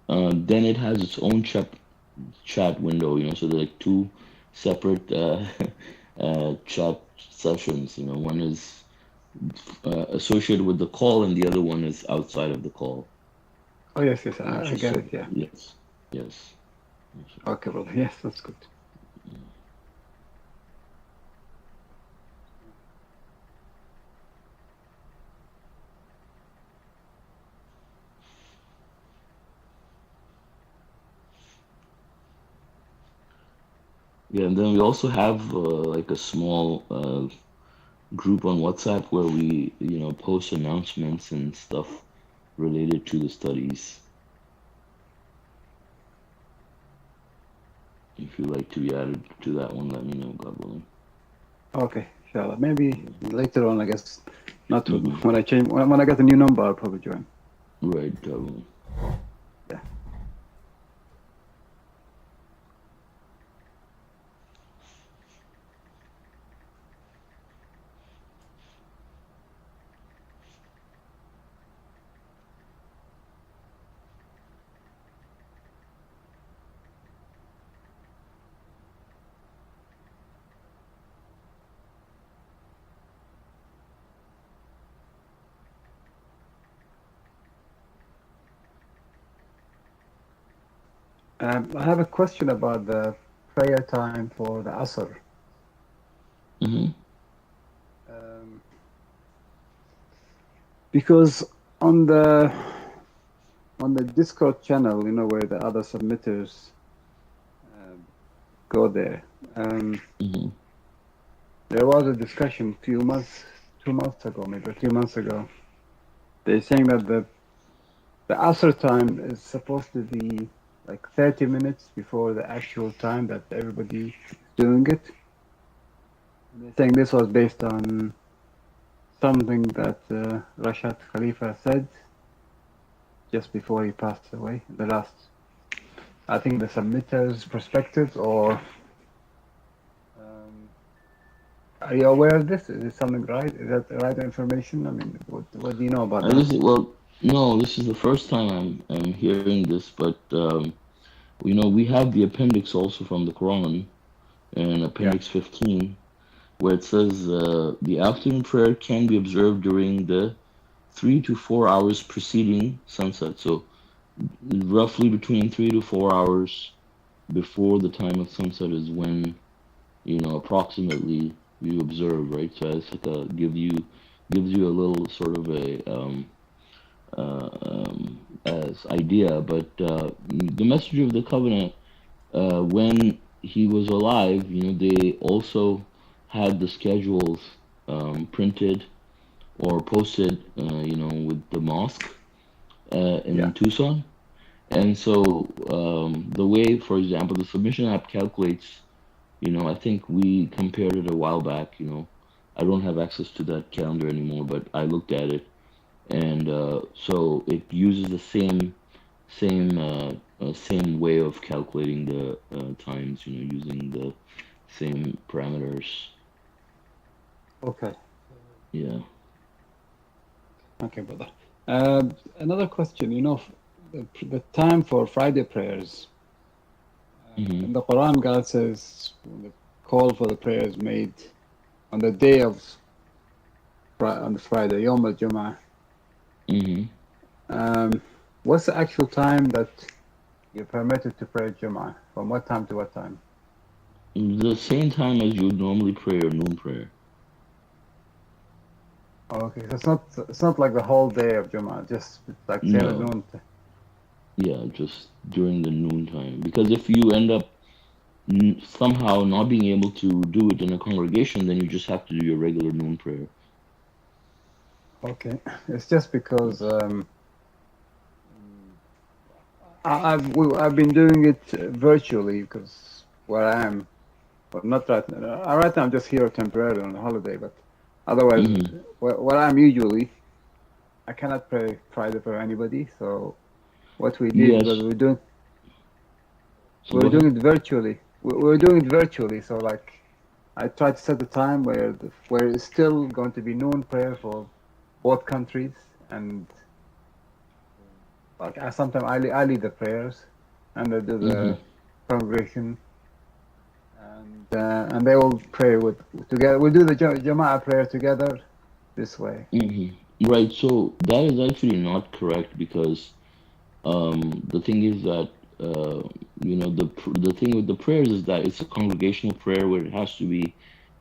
B: then it has its own chat window, so there are like two separate chat sessions. One is associated with the call, and the other one is outside of the call.
C: Oh yes, yes,
B: Which
C: I
B: is
C: get
B: so
C: it. Yeah.
B: yes, yes.
C: Okay, brother. Yes, that's good.
B: Yeah, and then we also have like a small group on WhatsApp where we, post announcements and stuff related to the studies. If you'd like to be added to that one, let me know, God willing.
C: Okay, inshallah. Maybe later on, I guess. Not
B: Mm-hmm.
C: when I change when I get a new number, I'll probably join.
B: Right, God willing.
C: Yeah. I have a question about the prayer time for the Asr.
B: Mm-hmm.
C: Because on the Discord channel, where the other submitters go there,
B: Mm-hmm.
C: there was a discussion 2 months ago, maybe 3 months ago. They're saying that the Asr time is supposed to be like 30 minutes before the actual time that everybody is doing it. And they're saying this was based on something that Rashad Khalifa said just before he passed away. The last, I think, the submitter's perspectives, or are you aware of this? Is it something right? Is that the right information? I mean, what do you know about that?
B: No, this is the first time I'm hearing this, but we have the appendix also from the Quran, and
C: Yeah.
B: Appendix 15. where it says the afternoon prayer can be observed during the 3 to 4 hours preceding sunset. So roughly between 3 to 4 hours before the time of sunset is when, approximately you observe, right? So it's like gives you a little sort of a as idea. But the messenger of the covenant, when he was alive, they also had the schedules printed or posted, with the mosque
C: Yeah.
B: in Tucson. And so the way, for example, the submission app calculates, I think we compared it a while back. I don't have access to that calendar anymore, but I looked at it, and so it uses the same way of calculating the times. Using the same parameters.
C: Okay.
B: Yeah.
C: Okay, brother. Another question. The time for Friday prayers.
B: Mm-hmm.
C: In the Quran, God says when the call for the prayer is made on the day of on the Friday, Yom al Jum'ah.
B: Mm-hmm.
C: What's the actual time that you're permitted to pray Jum'ah? From what time to what time?
B: The same time as you would normally pray your noon prayer.
C: Okay, so it's not like the whole day of Jum'ah, just like say at
B: No.
C: noon.
B: Yeah, just during the noon time. Because if you end up somehow not being able to do it in a congregation, then you just have to do your regular noon prayer.
C: Okay, it's just because I've been doing it virtually because where I am, but not right now. Right now I'm just here temporarily on a holiday, but otherwise,
B: Mm-hmm.
C: where I'm usually, I cannot pray Friday for anybody. So what we did was
B: Yes. So
C: we
B: go
C: were
B: ahead.
C: doing it virtually. We were doing it virtually. So like, I tried to set the time where it's still going to be noon prayer for both countries, and like sometimes I lead the prayers, and I do
B: Mm-hmm.
C: the congregation, and they all pray together. We do the Jama'ah prayer together this way.
B: Mm-hmm. Right. So that is actually not correct because the thing is that the thing with the prayers is that it's a congregational prayer where it has to be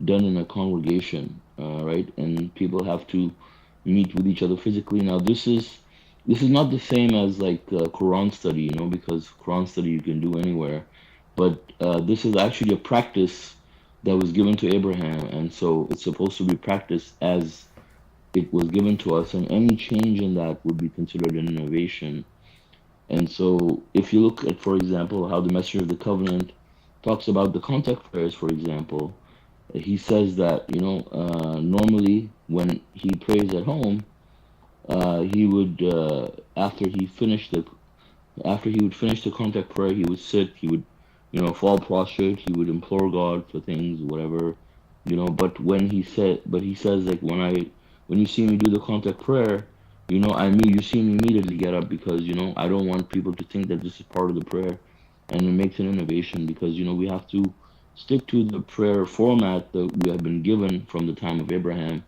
B: done in a congregation, right? And people have to meet with each other physically. Now this is not the same as like Quran study, because Quran study you can do anywhere, but this is actually a practice that was given to Abraham, and so it's supposed to be practiced as it was given to us, and any change in that would be considered an innovation. And so, if you look at, for example, how the Messenger of the Covenant talks about the contact prayers, for example, he says that, normally when he prays at home, he would, after he would finish the contact prayer, he would sit, he would, fall prostrate, he would implore God for things, whatever, but he says, like, when you see me do the contact prayer, you see me immediately get up because, I don't want people to think that this is part of the prayer, and it makes an innovation because, we have to stick to the prayer format that we have been given from the time of Abraham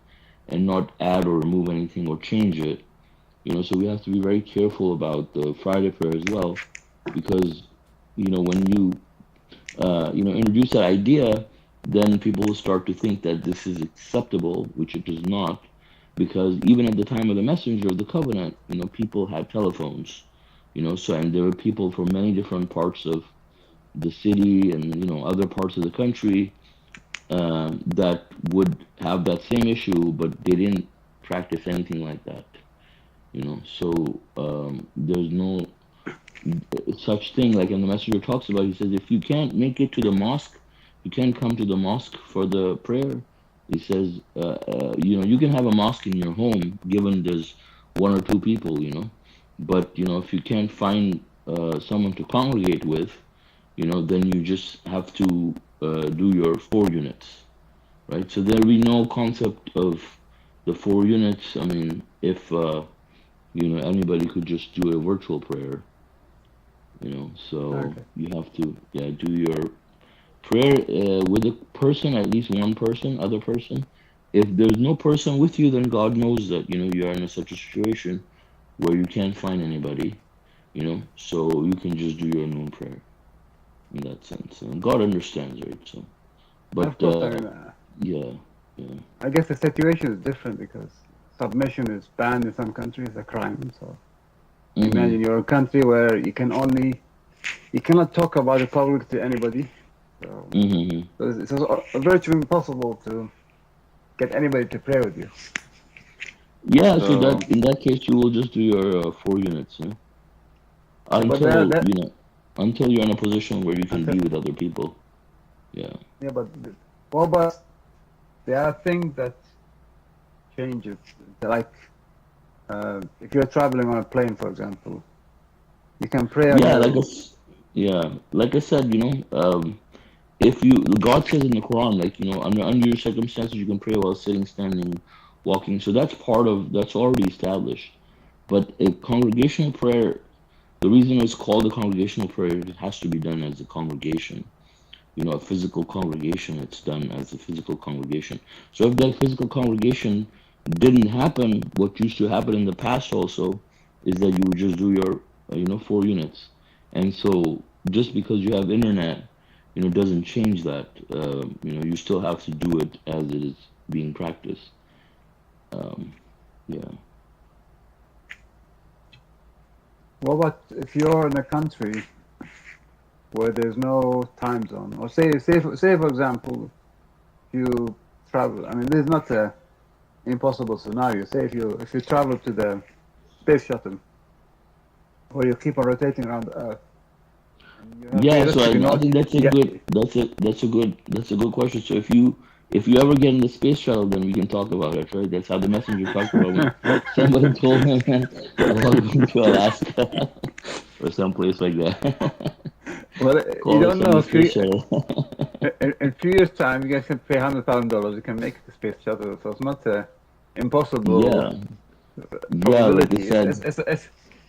B: and not add or remove anything or change it. So we have to be very careful about the Friday prayer as well, because when you introduce that idea, then people will start to think that this is acceptable, which it is not, because even at the time of the messenger of the covenant, people had telephones, so and there were people from many different parts of the city and other parts of the country that would have that same issue, but they didn't practice anything like that. So there's no such thing like in the messenger talks about. He says if you can't make it to the mosque, you can't come to the mosque for the prayer. He says you can have a mosque in your home given there's one or two people, but if you can't find someone to congregate with, then you just have to do your 4 units, right? So there will be no concept of the 4 units. I mean, if anybody could just do a virtual prayer, so
C: Okay.
B: you have to, yeah, do your prayer with a person, at least one person, other person. If there's no person with you, then God knows that you are in such a situation where you can't find anybody. So you can just do your own prayer in that sense. And God understands, right? So,
C: And of
B: but
C: course, I mean,
B: yeah, yeah.
C: I guess the situation is different because submission is banned in some countries, a crime. So
B: Mm-hmm.
C: imagine you're a country where you cannot talk about it publicly to anybody. So,
B: Mm-hmm.
C: so it's virtually impossible to get anybody to pray with you.
B: Yeah, so
C: So,
B: that in that case, you will just do your 4 units,
C: yeah, but
B: until until you're in a position where you can
C: until,
B: be with other people. Yeah.
C: yeah, what about there are things that change it. Like if you're traveling on a plane, for example, you can pray on
B: Yeah,
C: your.
B: like I said, if you God says in the Quran, like under your circumstances, you can pray while sitting, standing, walking. So that's already established. But a congregational prayer, the reason it's called a congregational prayer, it has to be done as a congregation. A physical congregation, it's done as a physical congregation. So if that physical congregation didn't happen, what used to happen in the past also is that you would just do your 4 units. And so just because you have internet, doesn't change that. You still have to do it as it is being practiced. um, yeah.
C: What about if you're in a country where there's no time zone, or say for example, you travel. I mean, this is not a impossible scenario. Say if you travel to the space shuttle, where you keep on rotating around the Earth, and you have
B: Yeah, so
C: realistically
B: I
C: not.
B: think
C: Yeah,
B: that's a good question. So if you ever get in the space shuttle, then we can talk about it, right? That's how the messenger talked about when somebody told him about going to Alaska or someplace like that.
C: well, you
B: Call us
C: don't
B: from
C: know.
B: the space shuttle.
C: In 3 years' time, you guys can pay $100,000. You can make the space shuttle, so it's not a impossible
B: Yeah, yeah, like I
C: probability.
B: said,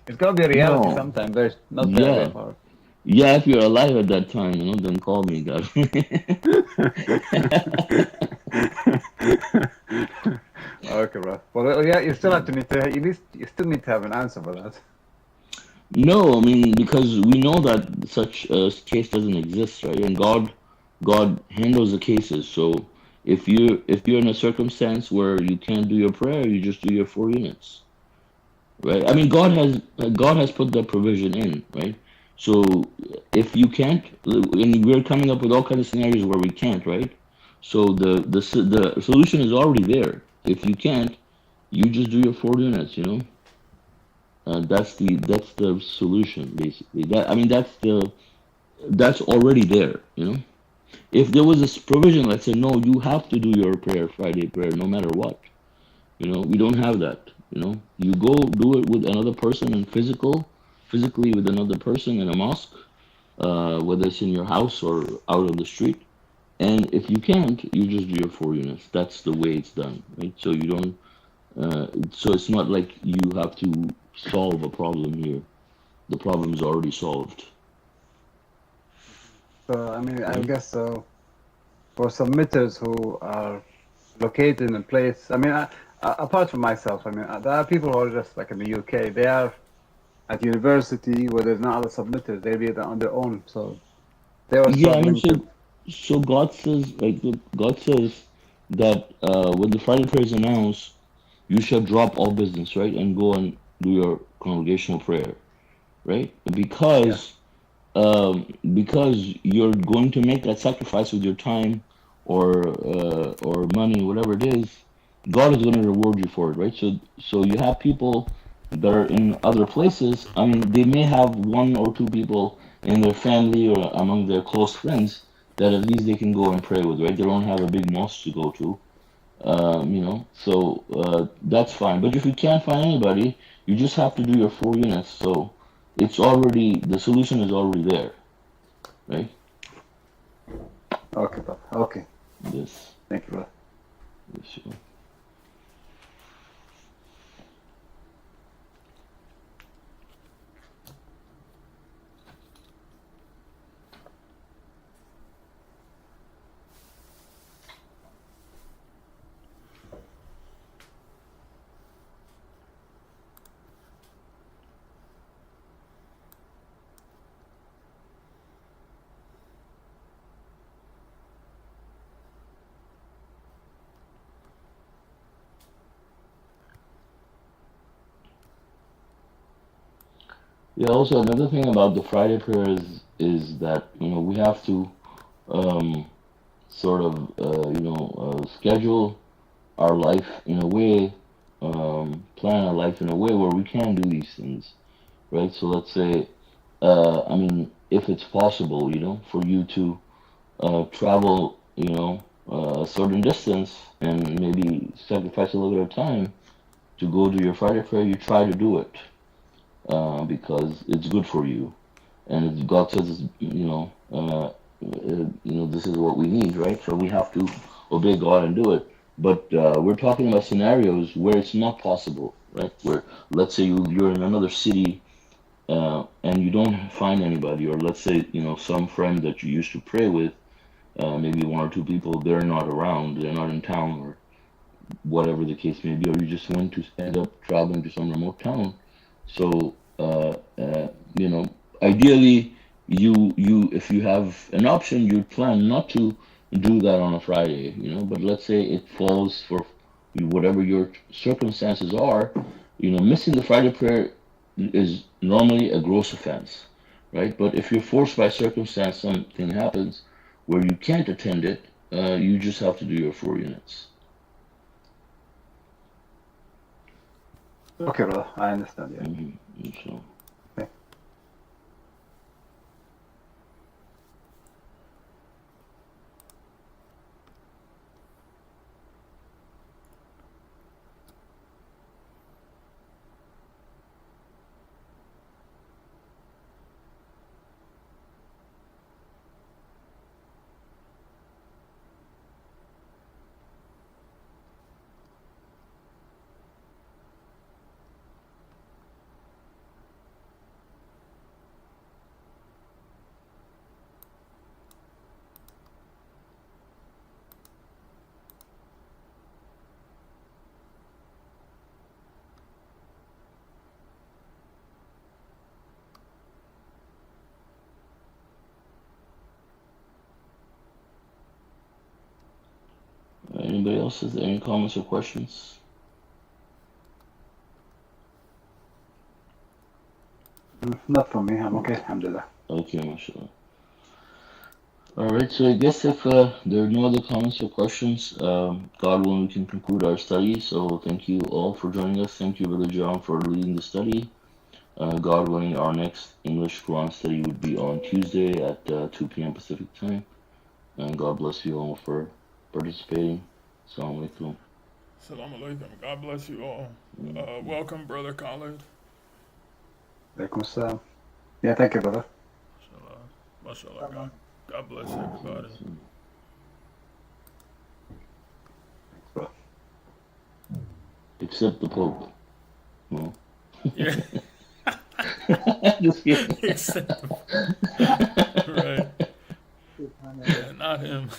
C: It's gonna be a reality
B: no,
C: sometime. Very not very very
B: yeah,
C: far.
B: yeah. If you're alive at that time, then call me, God.
C: Okay, bro. Well, yeah, you still have to need to. You still need to have an answer for that.
B: No, I mean because we know that such a case doesn't exist, right? And God handles the cases. So if you're in a circumstance where you can't do your prayer, you just do your 4 units, right? I mean God has put that provision in, right? So if you can't, and we're coming up with all kinds of scenarios where we can't, right? So the solution is already there. If you can't, you just do your 4 units. That's the solution basically. That's already there. If there was this provision that said no, you have to do your prayer, Friday prayer, no matter what. We don't have that. You go do it with another person and physically with another person in a mosque, whether it's in your house or out on the street. And if you can't, you just do your 4 units. That's the way it's done, right? So you don't. So it's not like you have to solve a problem here. The problem is already solved,
C: So I mean, I
B: right?
C: guess so. For submitters who are located in a place, I mean, apart from myself, I mean, there are people who are just like in the UK. They are at university where there's no other submitters. They be on their own, so they are
B: Yeah, I mean,
C: struggling to.
B: so God says, God says that when the Friday prayer is announced, you shall drop all business, right, and go and do your congregational prayer, right?
C: Yeah.
B: Because you're going to make that sacrifice with your time or money, whatever it is. God is going to reward you for it, right? So you have people that are in other places. I mean, they may have one or two people in their family or among their close friends that at least they can go and pray with, right? They don't have a big mosque to go to, so that's fine. But if you can't find anybody, you just have to do your 4 units. So the solution is already there, right?
C: Okay, bro. Okay.
B: This,
C: Thank you, bro.
B: this. Yeah. Also, another thing about the Friday prayer is that we have to um, sort of schedule our life in a way, plan our life in a way where we can do these things, right? So let's say, I mean, if it's possible, for you to travel, a certain distance and maybe sacrifice a little bit of time to go to your Friday prayer, you try to do it because it's good for you. And God says, this is what we need, right? So we have to obey God and do it. But we're talking about scenarios where it's not possible, right? Where, let's say you're in another city and you don't find anybody, or let's say, some friend that you used to pray with, maybe one or two people, they're not around, they're not in town, or whatever the case may be, or you just want to end up traveling to some remote town. So, ideally, if you have an option, you plan not to do that on a Friday, but let's say it falls for whatever your circumstances are, missing the Friday prayer is normally a gross offense, right? But if you're forced by circumstance, something happens where you can't attend it, you just have to do your 4 units.
C: Okay, brother. I understand. Yeah.
B: So.
C: Okay.
B: Anybody else has any comments or questions?
C: Not for me. I'm okay. Alhamdulillah.
B: Okay, mashallah. Alright, so I guess if there are no other comments or questions, God willing, we can conclude our study. So thank you all for joining us. Thank you, Brother John, for leading the study. God willing, our next English Quran study would be on Tuesday at 2 p.m. Pacific time. And God bless you all for participating. Assalamu alaikum.
A: Assalamu alaikum. God bless you all. Welcome, Brother Khalid.
C: Alaikum salam. Yeah, thank you, brother.
A: Mashallah. God bless everybody.
B: Except the Pope. No.
A: Yeah.
B: Just kidding.
A: Except, right. Yeah, not him.